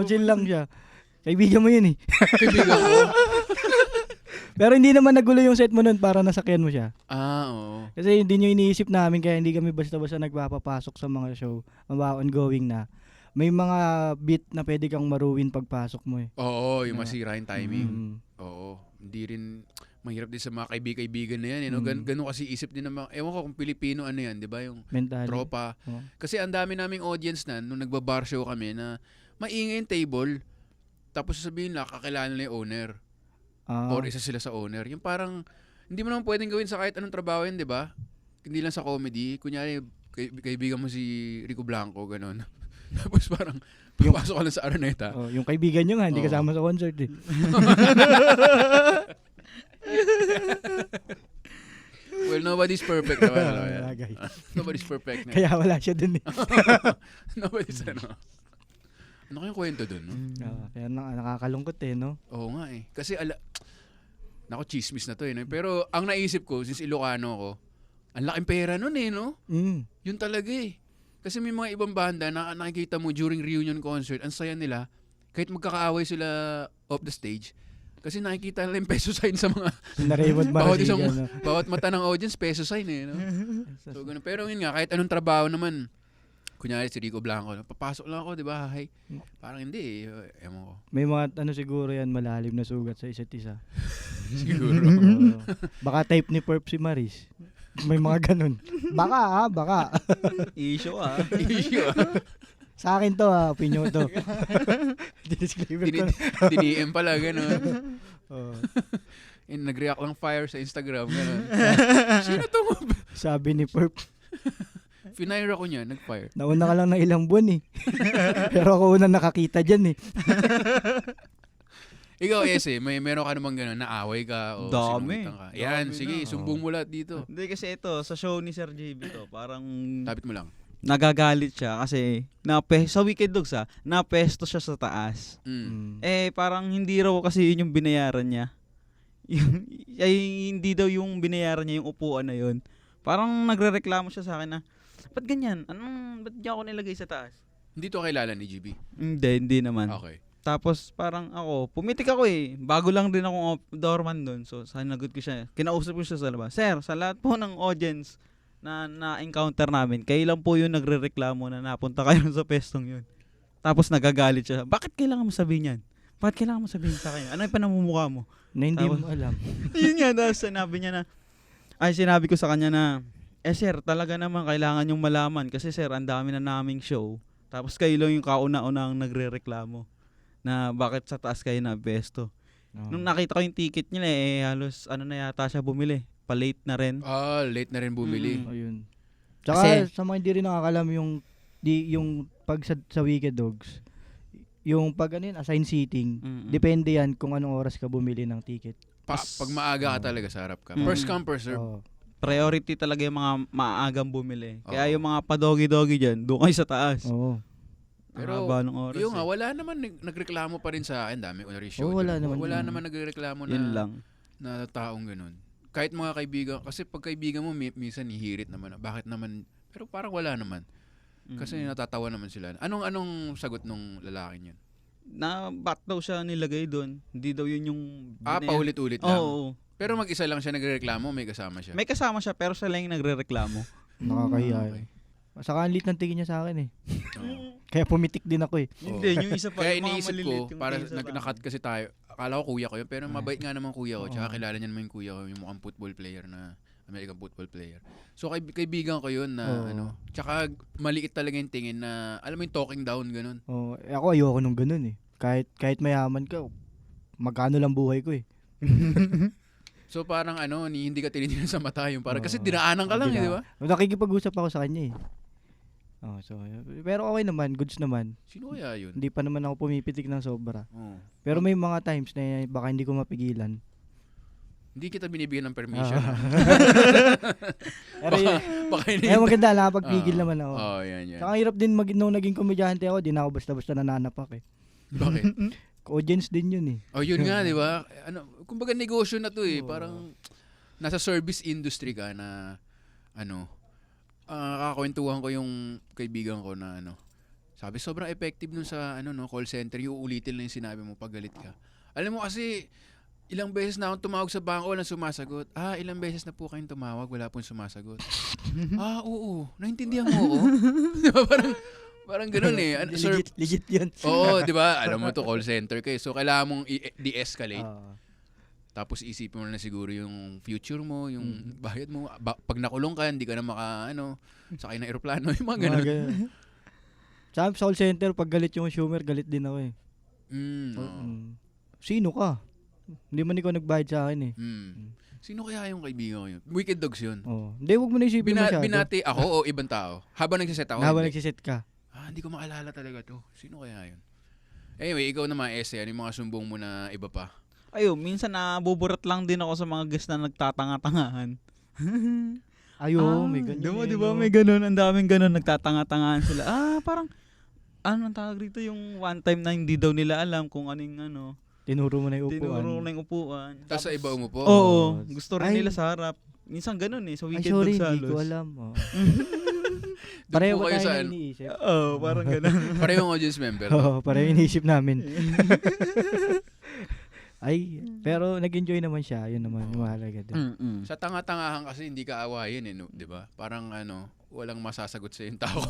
Chill lang siya. Kaibigan mo yun eh. Kaibigan ko. Pero hindi naman nagulo yung set mo nun para nasakyan mo siya. Oo. Kasi hindi nyo iniisip namin kaya hindi kami basta-basta nagpapapasok sa mga show. Mga ongoing na. May mga beat na pwede kang maruwin pagpasok mo eh. Oo, yung masira yung timing. Oo. Hindi rin mahirap din sa mga kaibigan na yan. Ganun kasi isip din ng mga, ewan ko kung Pilipino yan, di ba? Yung mentally. Tropa. Kasi ang dami naming audience nung nagbabar show kami na maingay yung table, tapos sasabihin lang, kakilala nila yung owner. Or isa sila sa owner. Yung parang, hindi mo naman pwedeng gawin sa kahit anong trabaho yun, di ba? Hindi lang sa comedy. Kunyari, kaibigan mo si Rico Blanco, ganun. Tapos parang, papasok ka lang sa Araneta. Yung kaibigan nyo nga, hindi kasama sa concert eh. Well, nobody's perfect naman. Nobody's perfect. Kaya wala siya dun eh. Nobody's Ano kayong kwento dun? No? Kaya nakakalungkot eh, no? Oo nga eh. Kasi naku, chismis na to eh. No? Pero ang naisip ko, since Ilocano ako, ang laking pera nun eh, no? Yun talaga eh. Kasi may mga ibang banda na nakikita mo during reunion concert, ang saya nila, kahit magkakaaway sila off the stage, kasi nakikita nila yung peso sign sa mga bawat mata ng audience, peso sign eh. No? So, ganun. Pero yun nga, kahit anong trabaho naman, kunyari si Rico Blanco, papasok lang ako, di ba? Hi. Parang hindi eh. Ewan ko. May mga siguro yan, malalim na sugat sa isa't isa. Siguro. Baka type ni Perp si Maris. May mga ganun. Baka. Issue Sa akin to opinion to. Disclaimer ko. DM pala, gano'n. Nag-react lang fire sa Instagram, gano'n. Sino to? Sabi ni Perp. Finire ako niya, nag-fire. Nauna ka lang ng ilang buwan eh. Pero ako unang nakakita dyan eh. Ikaw, meron ka namang gano'n, naaway ka o dami. sinumitan ka. Yan, sige, sumbong mo lahat dito. Hindi kasi ito, sa show ni Sir JB to, parang Tapit mo lang. nagagalit siya kasi sa Wicked Dogs napesto siya sa taas. Parang hindi raw kasi yun yung binayaran niya. Hindi daw yung binayaran niya yung upuan na yun. Parang nagrereklamo siya sa akin na, ba't ganyan? Ba't di ako nilagay sa taas? Hindi to kilala ni GB? Hindi naman. Okay. Tapos parang pumitik ako eh. Bago lang din akong doorman doon. So sanagot ko siya. Kinausap ko siya sa labas. Sir, sa lahat po ng audience na encounter namin, kayo lang po yung nagrereklamo na napunta kayo sa pestong yun. Tapos nagagalit siya. Bakit kailangan mo sabihin yan? Bakit kailangan mo sabihin sa kanya? Ano yung panamumukha mo? Na hindi mo alam. Yun nga, tapos sinabi ko sa kanya na, sir, talaga naman kailangan yung malaman kasi sir, ang dami na naming show. Tapos kayo lang yung kauna-una ang nagrereklamo na bakit sa taas kayo na besto. Nung nakita ko yung ticket niya halos na yata siya bumili. Pa-late na rin. Late na rin bumili. Ayun. Tsaka sa mga hindi rin nakakalam yung pag sa Wicked Dogs, yung pag assigned seating, depende yan kung anong oras ka bumili ng ticket. Pag maaga ka talaga sa harap ka. First come, first serve. Priority talaga yung mga maagang bumili. Kaya yung mga pa-doggy-doggy dyan, doon kayo sa taas. Pero yung wala naman nagreklamo pa rin sa akin. Dami ko na show. Wala naman nagreklamo na taong ganun. Kahit mga kaibigan, kasi pag kaibigan mo, minsan hihirit naman. Bakit naman? Pero parang wala naman. Kasi natatawa naman sila. Anong sagot nung lalaking yun? Na ba't daw siya nilagay doon? Hindi daw yun yung... Paulit-ulit lang. Oo. Pero mag-isa lang siya nagreklamo, may kasama siya. May kasama siya pero siya lang yung nagre-reklamo. Nakakahiya. Okay. Saka ang lit ng tingin niya sa akin eh. Oo. Kaya pumitik din ako eh. Hindi, yung isa pa. Kaya yung mga iniisip maliliit ko, yung para tingin sa tao. nakat kasi tayo, akala ko kuya ko yun, pero mabait nga naman kuya ko. Tsaka Oo. kilala niya naman yung kuya ko, yung mukhang football player na, American football player. So kaibigan ko yun na Oo. tsaka maliit talaga yung tingin na, alam mo yung talking down, ganun. Oh, ako ayoko nung ganun eh. Kahit mayaman ka, magkano lang buhay ko eh. So parang hindi ka tinitingnan sa mata yung parang, kasi Oo. dinaanan ka lang, di ba? Nakikipag-usap ako sa kanya eh. Oh, so, pero okay naman, goods naman. Sino kaya yun? Hindi pa naman ako pumipitik ng sobra. Oo. Pero may mga times na baka hindi ko mapigilan. Hindi kita binibigyan ng permission. Pero yun, Baka hindi. maganda, nakapagpigil naman ako. Oh, yan. Saka hirap din nung naging komedyante ako, di na ako basta-basta nananapak eh. Bakit? Audience din yun eh. Oh, yun nga, di ba? Kumbaga negosyo na 'to eh. Oo. Parang nasa service industry ka na kakakwentuhan ko yung kaibigan ko na sabi sobrang effective nun sa call center, yung uulitin lang yung sinabi mo pag galit ka. Alam mo kasi ilang beses na akong tumawag sa bangko, walang sumasagot. Ilang beses na po kayong tumawag, wala pong sumasagot. Oo. Naintindihan mo ako? Di ba parang ganun eh. Sir, Legit yun. oo, di ba? Alam mo to call center kayo. So, kailangan mong de-escalate. Ah. Tapos isipin mo na siguro yung future mo, yung bayad mo. Pag nakulong ka, hindi ka na sakay ng eroplano. Yung mga ganun. Sa call center, pag galit yung consumer, galit din ako eh. Oo. Sino ka? Hindi man ikaw nagbayad sa akin eh. Sino kaya yung kaibigan ko yun? Wicked Dogs yun. Oh. Hindi, huwag mo na isipin masyado. Binati ako o ibang tao? Habang nagsiset ako? Habang hindi. nagsiset ka. Hindi ko maalala talaga to. Sino kaya yun? Anyway, ikaw naman, Ese, ano yung mga sumbong mo na iba pa? Ayun, minsan nabuburat lang din ako sa mga guest na nagtatanga-tangahan. May ganyan. Di ba may ganun? Ang daming ganun, nagtatanga-tangahan sila. Parang, ang tawag rito yung one time na hindi daw nila alam kung anong Tinuro mo na yung upuan. tinuro na yung upuan. Tapos sa iba umupo? Oo, gusto rin Ay. nila sa harap. Minsan ganun sa Ay, Wicked sorry, Dogs hindi ko Halos. alam. Oh. Doon Pareho po ba kayo tayo sa na iniisip? Parang ganun. parehong audience member. Oo, pareho iniisip namin. Ay, pero nag-enjoy naman siya. Yun naman, yung mahalaga din. Sa tanga-tangahan kasi hindi ka awayin di ba? Parang walang masasagot sa yung tao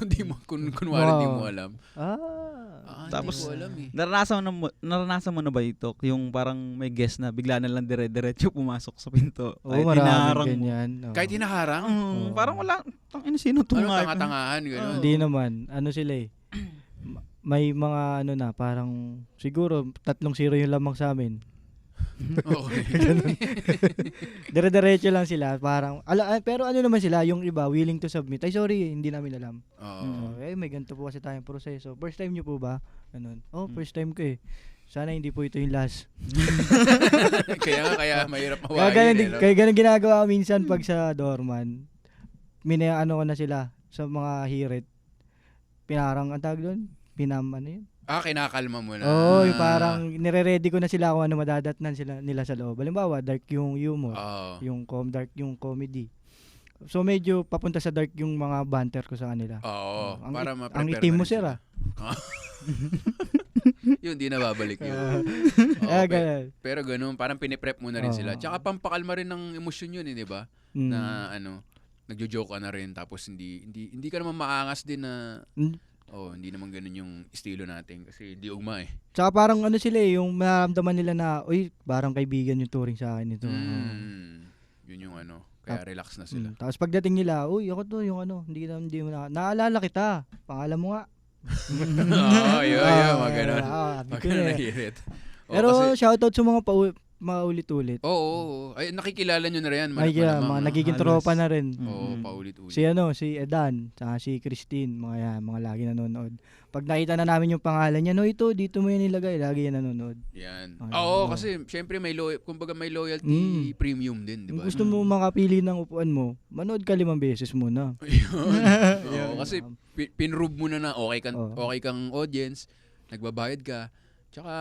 kunwari hindi mo alam. Tapos, hindi ko alam eh. Naranasan mo na ba ito? Yung parang may guest na bigla na lang dire-diretso pumasok sa pinto. Oo, Ay, maraming dinaharang mo. ganyan. Oo. Kahit hinaharang? Parang wala, sino itong Tanga-tangahan, gano'n. Hindi naman. Ano sila eh. May mga na, parang siguro 3-0 yung lamang sa amin. Okay. Dire-diretso lang sila. Parang, pero ano naman sila, yung iba, willing to submit. Ay, sorry, hindi namin alam. Oo. May ganito po kasi tayong proseso. First time nyo po ba? Ganun. First time ko eh. Sana hindi po ito yung last. kaya mahirap mawain. Kaya ganun ginagawa ko minsan pag sa doorman. Ko na sila sa mga hirit. Pinarang, ang tawag doon? Yun? Kinakalma mo na. Yung parang nire-ready ko na sila kung ano madadatnan nila sa loob. Halimbawa, dark yung humor. Oo. Yung dark yung comedy. So medyo papunta sa dark yung mga banter ko sa kanila. Oo. Ang Para ang itim mo, sir, ah. Yun, di na babalik yun. Ganun. Pero ganun, parang piniprep mo na rin sila. Oo. Tsaka pampakalma rin ng emosyon yun, di ba? Mm. Na nagjo-joke ka na rin tapos hindi ka naman maangas din na hindi naman ganun yung estilo natin kasi hindi ugma eh. Tsaka parang sila eh, yung maramdaman nila na, parang kaibigan yung touring sa akin ito. Yun yung kaya relax na sila. Tapos pagdating nila, ako to, yung hindi mo naalala kita. Pangalan mo nga. Yun, mga ganun. Mga ganun eh. nahirit. Pero shoutout sa mga paulit-ulit. Oo. Ay, nakikilala nyo na rin yan. Mga nagiging tropa na rin. Oo, paulit-ulit. Si Edan, saka si Christine, mga lagi nanonood. Pag nakita na namin yung pangalan niya, ito, dito mo yan ilagay, lagi yan nanonood. Yan. Ay, Oo, kasi syempre kumbaga may loyalty premium din, di Kung ba? gusto mo makapili ng upuan mo, manood ka 5 beses muna. Oo, kasi pinrove mo na okay kang audience, nagbabayad ka, tsaka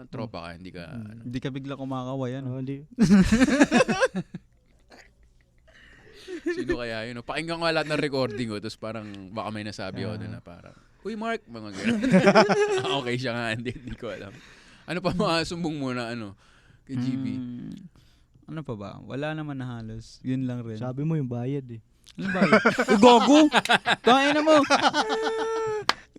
tropa ka, hindi ka Hindi ka bigla kumakaway, Hindi. Sino kaya yun? No? Pakinggan ko lahat ng recording ko, tapos parang baka may nasabi ako doon na parang, uy Mark, mga gano'n. Okay siya nga, hindi ko alam. Ano pa mga sumbong mo na kay GB? Ano pa ba? Wala naman na halos. Yun lang rin. Sabi mo yung bayad eh. Ano ba yun? Gogo! Kain na mo!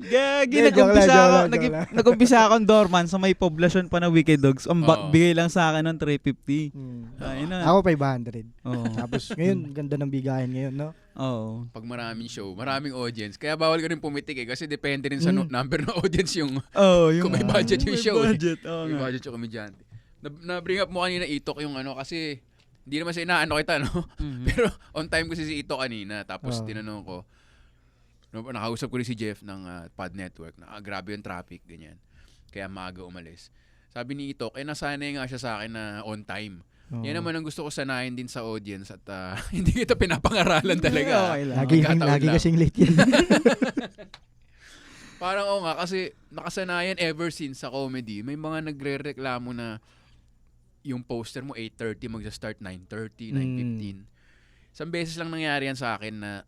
Gagi, Hindi, joke lang, joke lang. nag-umpisa akong doorman sa may poblasyon pa na Wicked Dogs. Ang Oo. bigay lang sa akin ng 350. Kain na. Ako 500. Oo. Tapos ngayon, ganda ng bigayan ngayon, no? Oo. Pag maraming show, maraming audience. Kaya bawal ka rin pumitik kasi depende rin sa number ng audience yung Oh, yung kung may budget yung may show. budget. Oo May nga. budget yung komedyante. Na-bring up mo kanina Itok yung kasi hindi naman sa inaano kita, no? Mhm. Pero on time kasi si Itok kanina. Tapos Oo. tinanong ko, nakausap ko rin si Jeff ng Pod Network na grabe yung traffic, ganyan. Kaya maaga umalis. Sabi ni Itok, nasanay nga siya sa akin na on time. Oo. Yan naman ang gusto ko sanayin din sa audience at hindi kita pinapangaralan talaga. Okay lang. Magkataon Lagi lang. kasing late yan. Parang nga kasi nakasanayan ever since sa comedy, may mga nagre-reklamo na yung poster mo 8:30 magsa-start 9:30, 9:15. Isang beses lang nangyari yan sa akin na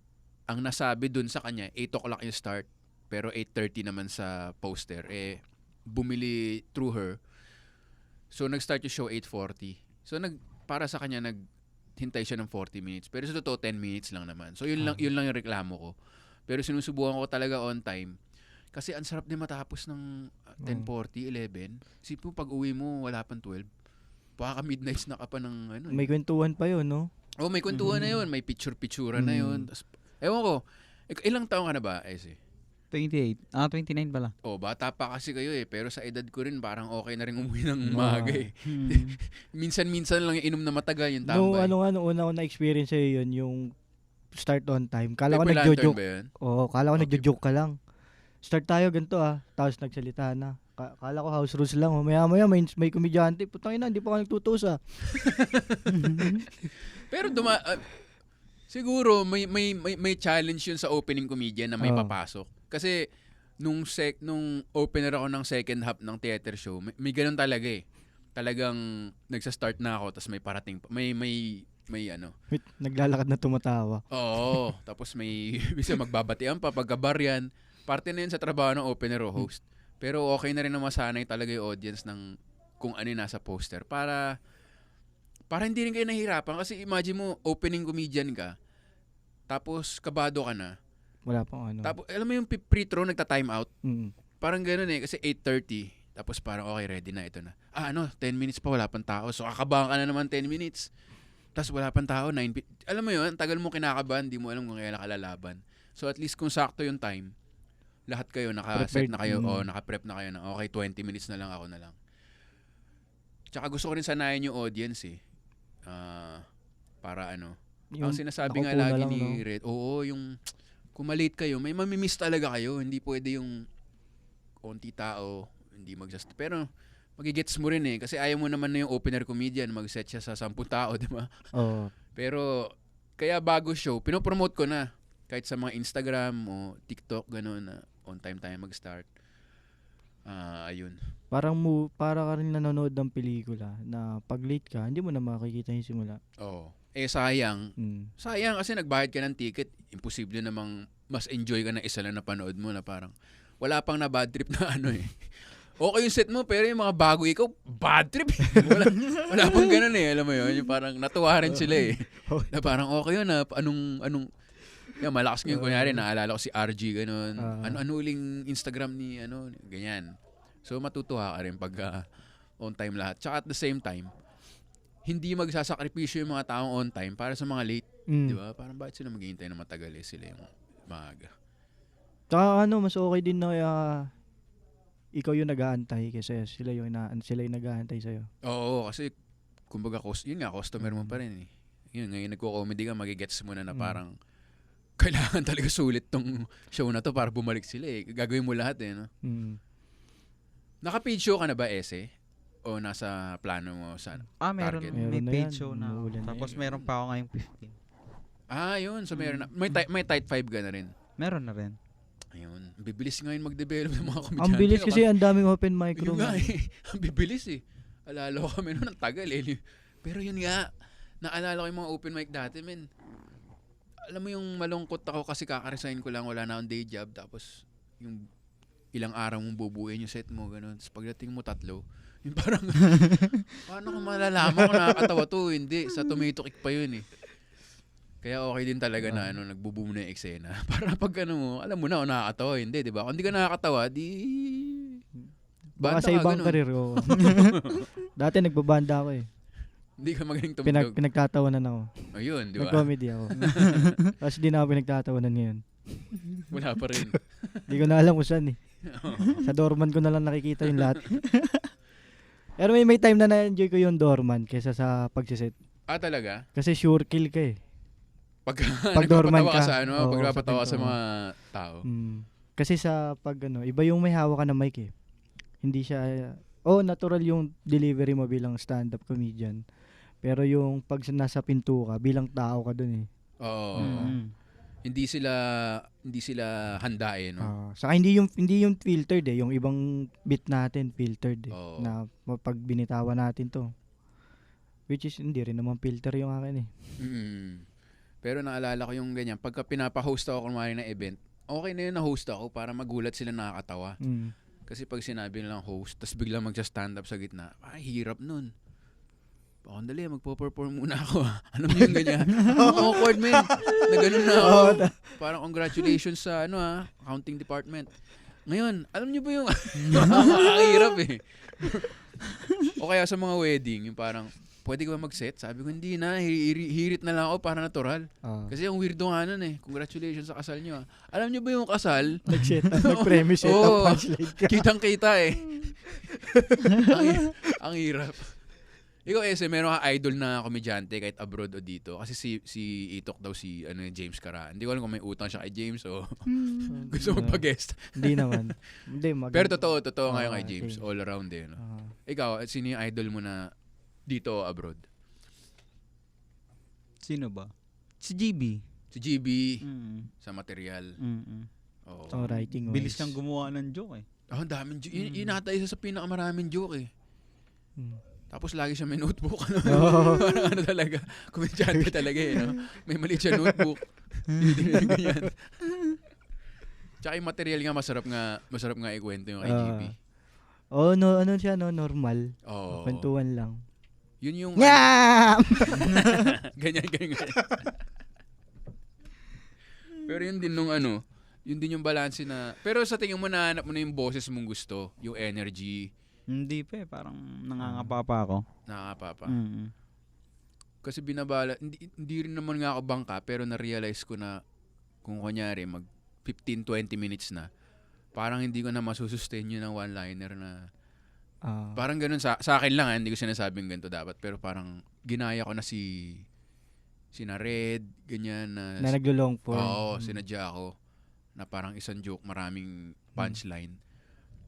ang nasabi dun sa kanya 8 o'clock yung start pero 8:30 naman sa poster. Bumili through her. So nag-start yung show 8:40. So para sa kanya naghintay siya ng 40 minutes. Pero sa totoo 10 minutes lang naman. So yun lang yung reklamo ko. Pero sinusubukan ko talaga on time. Kasi ang sarap din matapos ng 10:40, 11. Isipin mo pag uwi mo wala pang 12. Baka midnight na ka pa ng May kwentuhan pa yun, no? may kwentuhan na yun. May picture-picture na yun. Tas, ewan ko, ilang taong ka na ba, Ese? 28. 29 pala. Bata pa kasi kayo pero sa edad ko rin parang okay na rin umuwi ng maaga Minsan-minsan lang yung inom na matagal yung tambay. Nung una ko na-experience sa'yo yun, yung start on time. Kala ko Purple Lantern nagjo-joke. ba yun? Kala ko Okay. nagjo-joke ka lang. Start tayo ganito tapos nagsalita na. Kala ko house rules lang. Maya-maya may komedyante. Putang ina, hindi pa ako nagtutusa. Pero siguro may challenge yun sa opening comedian na may Oo. papasok. Kasi nung opener ako ng second half ng theater show, may ganun talaga Talagang nagsa-start na ako tapos may parating may Naglalakad na tumatawa. Oo, tapos may bisa magbabatian pa pagkabar yan. Parte na yun sa trabaho ng opener o host. Pero okay na rin na masanay talaga yung audience ng kung ano yung nasa poster para hindi rin kayo nahihirapan kasi imagine mo opening comedian ka tapos kabado ka na. Wala pang ano. Tapos alam mo yung pre-throw nagta-time out. Mm. Parang ganoon kasi 8:30 tapos parang okay ready na ito na. 10 minutes pa wala pang tao. So kakabahan ka na naman 10 minutes. Tapos wala pang tao 9. Alam mo yun, tagal mo kinakabahan, di mo alam kung kailan kalalaban. So at least kung sakto yung time, lahat kayo naka-set na kayo naka-prep na kayo na okay 20 minutes na lang ako na lang. Tsaka gusto ko rin sanayin yung audience para ang sinasabi nga nakaupo na lagi lang, ni no? Red, yung kung malate kayo, may mamimiss talaga kayo. Hindi pwede yung konti tao, hindi pero magigets mo rin kasi ayaw mo naman na yung opener comedian mag-set siya sa 10 tao, di ba? Oo. Pero kaya bago show, pinopromote ko na kahit sa mga Instagram o TikTok gano'n na on time tayo mag-start. Ayun. Para ka rin nanonood ng pelikula na pag late ka, hindi mo na makikita yung simula. Oo. Sayang. Mm. Sayang kasi nagbayad ka ng ticket. Imposible namang mas enjoy ka na isa lang na panood mo na parang wala pang na bad trip na Okay yung set mo pero yung mga bago ikaw, bad trip. wala pang ganun alam mo yun. Yung parang natuwa rin sila Na parang okay yun anong malakas ngayon kunyari naalala ko si RG ganun. Ano uling Instagram ni ganyan. So matutuwa ka rin pag on time lahat. Tsaka at the same time, hindi magsasakripisyo yung mga taong on time para sa mga late. Di ba? Parang bakit sila maghihintay na matagal sila yung maaga. Tsaka mas okay din na ikaw yung nag-aantay kasi sila yung nag-aantay sa'yo. Oo, kasi kumbaga yun nga, customer mo pa rin Yun, ngayon nagko-comedy ka, magigets mo na parang kailangan talaga sulit tong show na to para bumalik sila Gagawin mo lahat no? Naka-page show ka na ba, Ese? O nasa plano mo sa Meron. target? May Meron na page yan. show na. Umuulan na Tapos yan. meron pa ako ngayong 15. Yun. So meron na. May tight 5 ka na rin. Meron na rin. Ayun. Ang bibilis ngayon mag-develop ng mga komedyante. Ang bilis kasi ang daming open mic Yun room. nga Ang bibilis Alala ko kami noon ang tagal Pero yun nga, naalala ko yung mga open mic dati, men. alam mo yung malungkot ako kasi kaka-resign ko lang, wala na akong day job, tapos yung ilang araw mong bubuuin yung set mo, ganun. Tapos pagdating mo 3, yung parang, paano ko malalaman kung nakakatawa to? Hindi, sa tomato kick pa yun eh. Kaya okay din talaga na nagbo-boom na yung eksena. Para pag ano mo, alam mo na kung nakakatawa, hindi, di ba? Kung hindi ka nakakatawa, di... Baka Banda sa ka, ibang ganun. karir ko. Dati nagbabanda ako eh. Hindi ka magaling tumugtog. Pinagtatawanan ako. Ayun, di ba? Nag-comedy ako. Tapos di na ako pinagtatawanan ngayon. Wala pa rin. Hindi ko na alam kung saan eh. Sa doorman ko na lang nakikita yung lahat. Pero may time na na-enjoy ko yung doorman kaysa sa pagsiset. Talaga? Kasi sure kill ka eh. Pag dorman nagpapatawa ka ka. sa ano, Oo, pag nagpapatawa sa sa mga tao. Kasi sa pag iba yung may hawak ka na mic eh. Hindi siya, natural yung delivery mo bilang stand-up comedian. Pero yung pag nasa pinto ka, bilang tao ka dun eh. Oo. Mm. Hindi sila handain, no? Saka hindi yung filtered eh. Yung ibang beat natin filtered eh. Oo. Na pag binitawan natin to. Which is hindi rin naman filter yung akin eh. Pero naalala ko yung ganyan, pagka pinapa-host ako kumari ng event, okay na yun na-host ako para magulat sila nakakatawa. Kasi pag sinabi nilang host, tas biglang magsa-stand up sa gitna, hirap nun. Dali, magpo-perform muna ako. Alam niyo yung ganyan? Awkward, man. Na ganun na ako. Parang congratulations sa accounting department. Ngayon, alam niyo ba yung hirap eh. O kaya sa mga wedding, yung parang, pwede ka ba mag-set? Sabi ko, hindi na. Hirit na lang ako para natural. Kasi ang weirdo nga nun eh. Congratulations sa kasal nyo. Alam nyo ba yung kasal? Nag-premise set up punchline ka. Kitang-kita eh. ang hirap. Ikaw, meron ka idol na komedyante kahit abroad o dito? Kasi si Itok daw James Cara. Hindi ko alam kung may utang siya kay James o gusto magpa-guest. Hindi naman. Pero totoo nga yung kay James. Okay. All around eh. No? Ikaw, sino yung idol mo na dito o abroad? Sino ba? Si GB. Si GB sa material. Oo. So, writing wise. Bilis niyang gumawa ng joke eh. Ang daming joke. Yun ata isa sa pinakamaraming joke eh. Tapos lagi siya may notebook. Parang talaga. Komedyante talaga eh. No? May maliit siya notebook. Hindi ganyan. Tsaka yung material nga masarap nga ikwento yung kay GB. Ano siya normal. Kwentuhan lang. Yun yung... ganyan. Pero yun din yun din yung balance na... Pero sa tingin mo, nahanap mo na yung boses mong gusto, yung energy. Hindi pa eh, parang nangangapa pa ako. Nakakapa pa. Kasi binabala, hindi rin naman nga ako bangka, pero na-realize ko na kung kunyari, mag 15-20 minutes na, parang hindi ko na masusustain yun ng one-liner na... parang ganun sa akin lang, hindi ko sinasabing ganito dapat, pero parang ginaya ko na si na Red, ganyan na naglo-long form. Oo, sinadya ako na parang isang joke, maraming punchline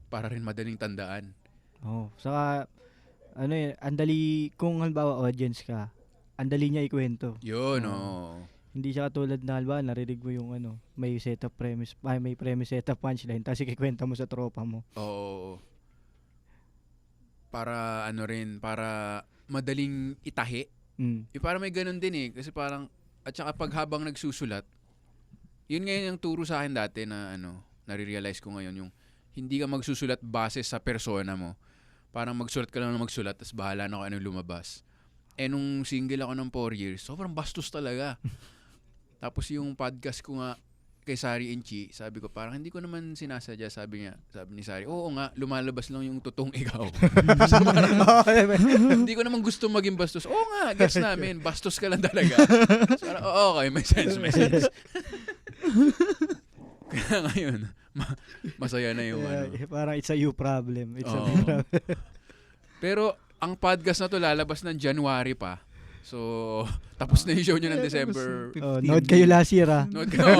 para rin madaling tandaan. Saka andali kung halimbawa audience ka, andali niya ikwento. Yun, Hindi siya katulad na halimbawa narinig mo yung may setup premise, may premise setup punchline, tapos ikikwenta mo sa tropa mo. Oo. Para para madaling itahi. Para may ganun din eh. Kasi parang, at saka pag habang nagsusulat, yun ngayon yung turo sa akin dati na nare-realize ko ngayon yung hindi ka magsusulat base sa persona mo. Parang magsulat ka lang na magsulat, tapos bahala na kung anong lumabas. Nung single ako ng 4 years, sobrang bastos talaga. Tapos yung podcast ko nga, kay Sari and Chi, sabi ko parang hindi ko naman sinasadya, sabi ni Sari, oo nga, lumalabas lang yung totoong ikaw. So parang, hindi ko naman gusto maging bastos. Oo nga, gets namin, bastos ka lang talaga. So parang, okay, may sense. Kaya ngayon, masaya na yung Parang it's a you problem. It's a Oo. me problem. Pero ang podcast na to lalabas ng January pa. So, tapos na yung show nyo ng December. Nood kayo last year Nood kayo.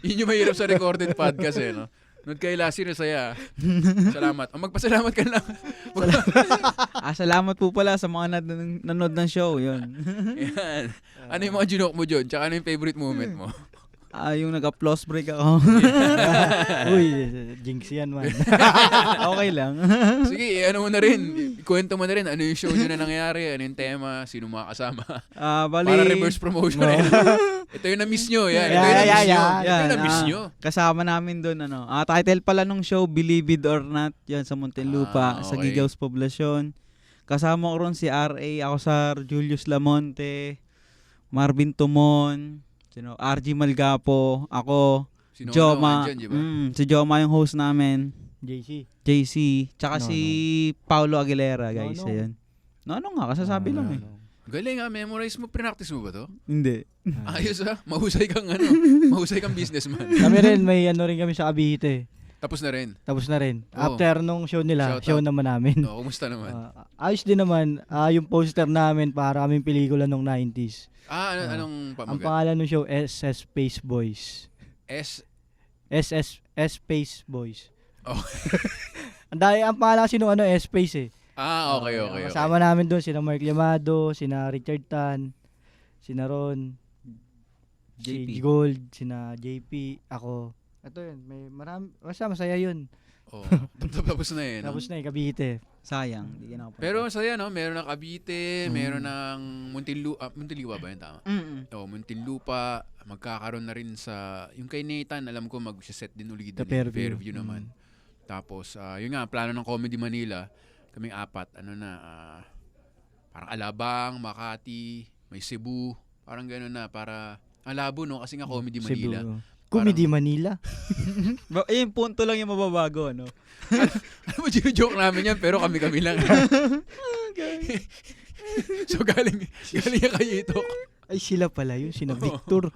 Yun yung mahirap sa recorded podcast eh, no? Nood kayo last year, saya. Salamat. Magpasalamat ka lang. Salamat po pala sa mga nanood ng show. Yun. Yan. Ano yung mga joke mo, John? Tsaka ano yung favorite moment mo? Yung nag-applause break ako. Uy, jinx yan man. Okay lang. Sige, ano mo na rin. Ikwento mo na rin. Ano yung show nyo na nangyari? Ano yung tema? Sino mga kasama? Bali, Para reverse promotion. No. Ito yung na-miss nyo. Yan. Ito Yeah, yung na-miss yeah, nyo. yeah. Ito yung na-miss nyo. kasama namin doon title pala nung show Believe It or Not, yan sa Muntinlupa, sa Okay. Gigaws Poblacion. Kasama ko ron si RA, ako sa Julius Lamonte, Marvin Tumon, RG Malgapo, ako, Sino Joma. andyan, di ba? Si Joma yung host namin, JC. JC, tsaka No, si Paulo Aguilera, guys. No. Ayun. No, nga, kasasabi lang eh. Galing ha, memorize mo, practice mo ba to? Hindi. Ayos ha, mahusay kang mahusay kang businessman. Kami rin, may ano rin kami sa Cavite. Tapos na rin. Tapos na rin. Oh. After nung show nila, Shout show out. naman namin. No, kumusta naman? Ayos din naman. Yung poster namin para kaming pelikula nung 90s. Anong Ang pamagat? pangalan ng show, SS Space Boys. SS Space Boys. Okay. Ang pangalan kasi nung S-Space eh. Okay. Kasama namin doon sina Mark Llamado, sina Richard Tan, sina Ron, JP. si Gold, sina JP, ako. Ito yun, may marami, masaya yun. Oh, tapos na eh. No? Tapos na Cavite. Sayang, hindi ka nakapunta. Pero saya no, meron ng Cavite, meron ng Muntinlupa ba yun tama? Muntinlupa, magkakaroon na rin sa, yung kay Nathan, alam ko mag-set din ulit Sa doon. Fairview. Fairview naman. Tapos, yun nga, plano ng Comedy Manila, kaming 4, parang Alabang, Makati, may Cebu, parang gano'n na, para, labo no, kasi nga Comedy Manila. Cebu. Comedy Manila. Yung punto lang yung mababago, ano? Alam mo, joke namin yan, pero kami-kami lang. So, galing yan kay Itok. Ay, sila pala yun, sina Oo. Victor.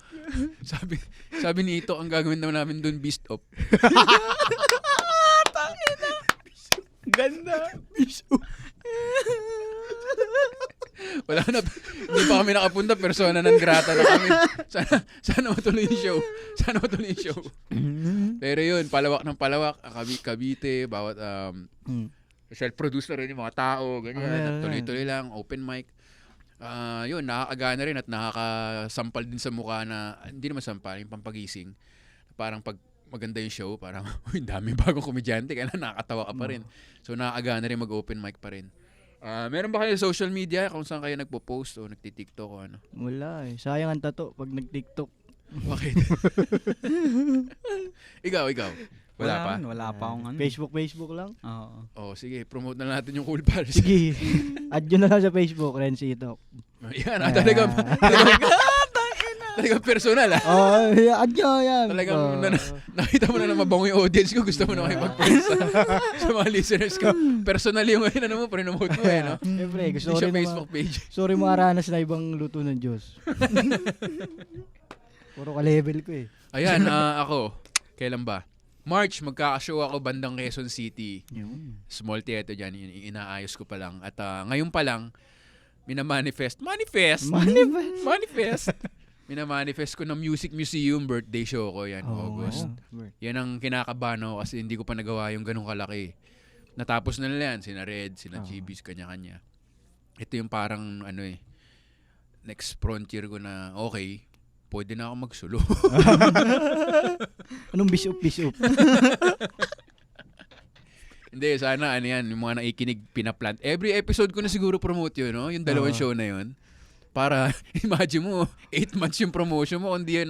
Sabi ni Itok, ang gagawin naman namin doon, Beast of. Ganda. Wala na, hindi pa kami nakapunta, persona non grata na kami. Sana matuloy yung show. Pero yun, palawak ng palawak, Cavite, bawat self-produce na rin yung mga tao, ganyan. Tuloy-tuloy lang, open mic. Yun, nakakagana rin at nakakasampal din sa mukha na, hindi naman sampal, yung pampagising. Parang pag maganda yung show, parang, dami bagong komedyante, kaya nakakatawa ka pa rin. So, nakakagana rin mag-open mic pa rin. Meron ba kayo social media kung saan kayo nagpo-post o nagti-TikTok o ano? Wala eh. Sayang ang tato pag nag-TikTok. Bakit? Ikaw. Wala pa? Wala pa akong ano. Facebook lang. Oo. Sige, promote na natin yung Cool Pals. Sige. Add yun na lang sa Facebook, Renzi Itok. Yan, talagang personal Add nyo yan. Talagang nakita mo na mabango yung audience ko. Gusto mo na kayo mag-friends sa mga listeners ko. Personal yung promote mo no? Siyempre, gusto Hindi ko siya rin Facebook page. sorry maranas na ibang luto ng Diyos. Puro ka-level ko eh. Ayan, ako. Kailan ba? March, magkaka-show ako bandang Quezon City. Small theater dyan. Inaayos ko pa lang. At ngayon pa lang, minamanifest. Manifest! Minamanifest ko ng Music Museum birthday show ko yan, August. Yan ang kinakabahan ako kasi hindi ko pa nagawa yung ganun kalaki. Natapos na nila yan, sina Red, sina GBs, kanya-kanya. Ito yung parang next frontier ko na okay, pwede na ako magsolo. Anong bisup? Hindi, sana yan, yung mga nakikinig, pinaplant. Every episode ko na siguro promote yun, no? Yung dalawang show na yun. Para, imagine mo, 8 months yung promotion mo, kundi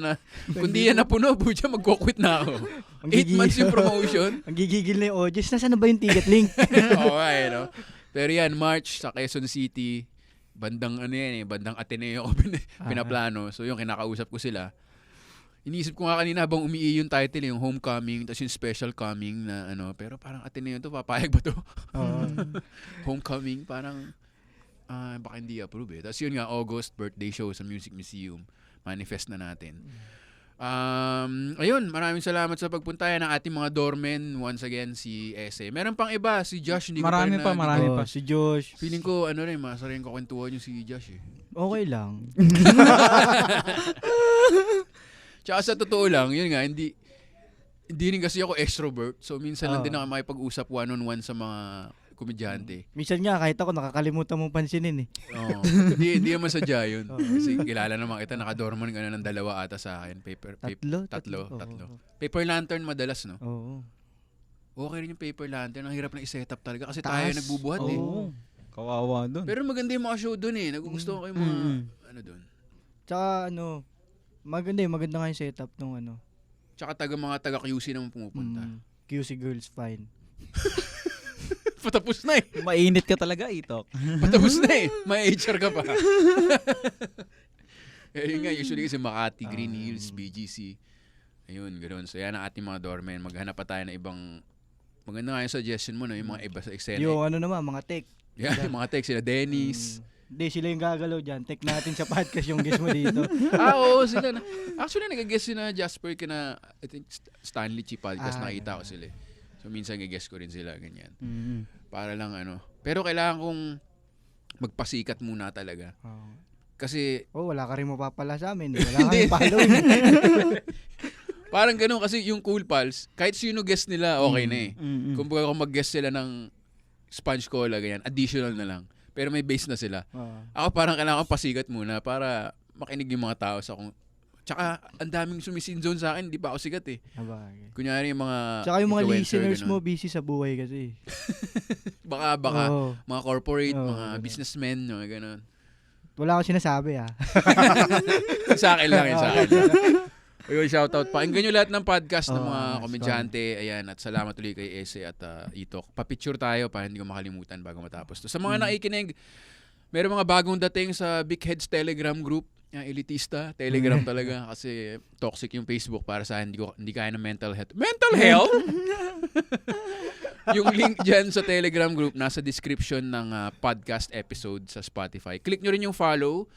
yan napuno, budya, magko-quit na ako. 8 months yung promotion. Ang gigigil na yung audience. Nasaan na ba yung ticket link? Okay, no? Pero yan, March sa Quezon City, bandang bandang Ateneo ko pinaplano. So yung kinakausap ko sila. Iniisip ko nga kanina habang umiiyo yung title, yung Homecoming, tapos yung Special Coming na pero parang Ateneo to, papayag ba to? Homecoming, parang baka hindi approve eh. Tapos yun nga, August, birthday show sa Music Museum. Manifest na natin. Ayun, maraming salamat sa pagpunta ng ating mga doormen. Once again, si Ese. Meron pang iba, si Josh. Hindi Marami ko pa. Si Josh. Feeling ko, masarap yung kakwentuhan yung si Josh eh. Okay lang. Tsaka sa totoo lang, yun nga, hindi rin kasi ako extrovert. So, minsan lang din ako makipag-usap one-on-one sa mga komedyante. Minsan nga, kahit ako, nakakalimutan mong pansinin eh. Oo. Hindi naman sadya yun. Oo. Kasi kilala naman kita, nakadorman ka na ng 2 ata sa akin. Tatlo. Paper lantern madalas, no? Oo. Okay rin yung paper lantern. Ang hirap na i-set up talaga kasi Taas. tayo nagbubuhat eh. Oo. Kawawa dun. Pero maganda yung mga show dun eh. Nagugustuhan ko yung mga, ano dun. Tsaka maganda nga yung setup nung ano. Tsaka mga taga QC naman pumupunta. QC Girls Fine. Patapos na eh. Mainit ka talaga, Itok. Patapos na eh. May HR ka pa. Yun nga, usually kasi Makati, Green Hills, BGC. Ayun, ganoon. So yan ang ating mga doormen. Maghanap pa tayo ng ibang, maganda nga yung suggestion mo, no? Yung mga iba sa eksena. Yung ano naman, mga tech. Yan, yung mga text sila, Dennis. Hindi, sila yung gagalaw dyan. Tech natin sa podcast yung guest mo dito. Oo, sila na. Actually, nag-guess sila Jasper kina, I think, Stanley Chi podcast, nakita ko sila. So, minsan nag-guess ko rin sila, ganyan. Para lang ano. Pero kailangan kong magpasikat muna talaga. Kasi, wala ka rin mapapala sa amin. Wala kang following. parang ganun kasi yung Cool Pals, kahit sino guest nila, okay na eh. Kung mag-guest sila ng Sponge Cola, ganyan, additional na lang. Pero may base na sila. Ako parang kailangan kong pasikat muna para makinig yung mga tao sa kung... Tsaka, ang daming sumisinzone sa akin, di pa ako sigat eh. Kunyari yung mga... Tsaka yung mga influencer, listeners ganun. mo, busy sa buhay kasi. Baka, mga corporate, mga ganun. businessmen, mga ganun. Wala akong sinasabi Sa akin lang, sa akin lang. Ayun, shoutout. Pakinggan nyo lahat ng podcast ng mga nice komedyante. Ayan, at salamat ulit kay Ese at Itok. Papicture tayo para hindi ko makalimutan bago matapos to. Sa mga nakikinig, meron mga bagong dating sa Big Heads Telegram group. Elitista, Telegram talaga. Kasi toxic yung Facebook para sa akin. Hindi kaya ng mental health. Mental health? Yung link dyan sa Telegram group, nasa description ng podcast episode sa Spotify. Click nyo rin yung follow.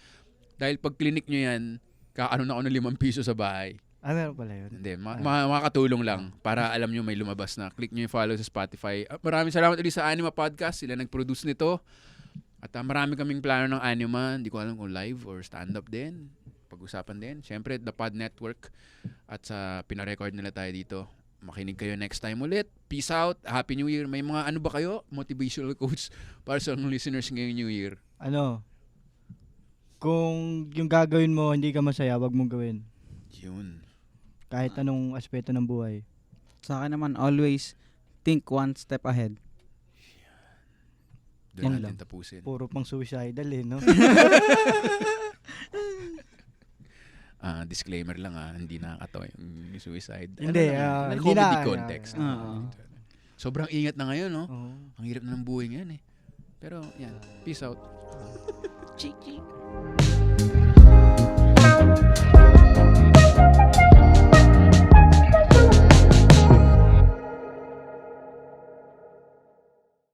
Dahil pag clinic nyo yan, kaano na ako ng 5 piso sa bahay. Meron pala yun. Hindi, makakatulong lang para alam nyo may lumabas na. Click nyo yung follow sa Spotify. Maraming salamat ulit sa Anima Podcast. Sila nag-produce nito. At marami kaming plano ng Anima. Hindi ko alam kung live or stand-up din. Pag-usapan din. Siyempre, The Pod Network. At sa pinarecord nila tayo dito. Makinig kayo next time ulit. Peace out. Happy New Year. May mga ano ba kayo? Motivational quotes para sa mga listeners ngayong New Year. Kung yung gagawin mo, hindi ka masaya, wag mong gawin. Yun. Kahit anong aspeto ng buhay. Sa akin naman, always think one step ahead. Doon Yan natin lang. tapusin. Puro pang suicidal no? Disclaimer lang hindi nakakatawa yung suicide. Hindi, hindi comedy na. context. Sobrang ingat na ngayon, no? Ang hirap na ng buhay ngayon eh. Pero yan, peace out. Chik chik.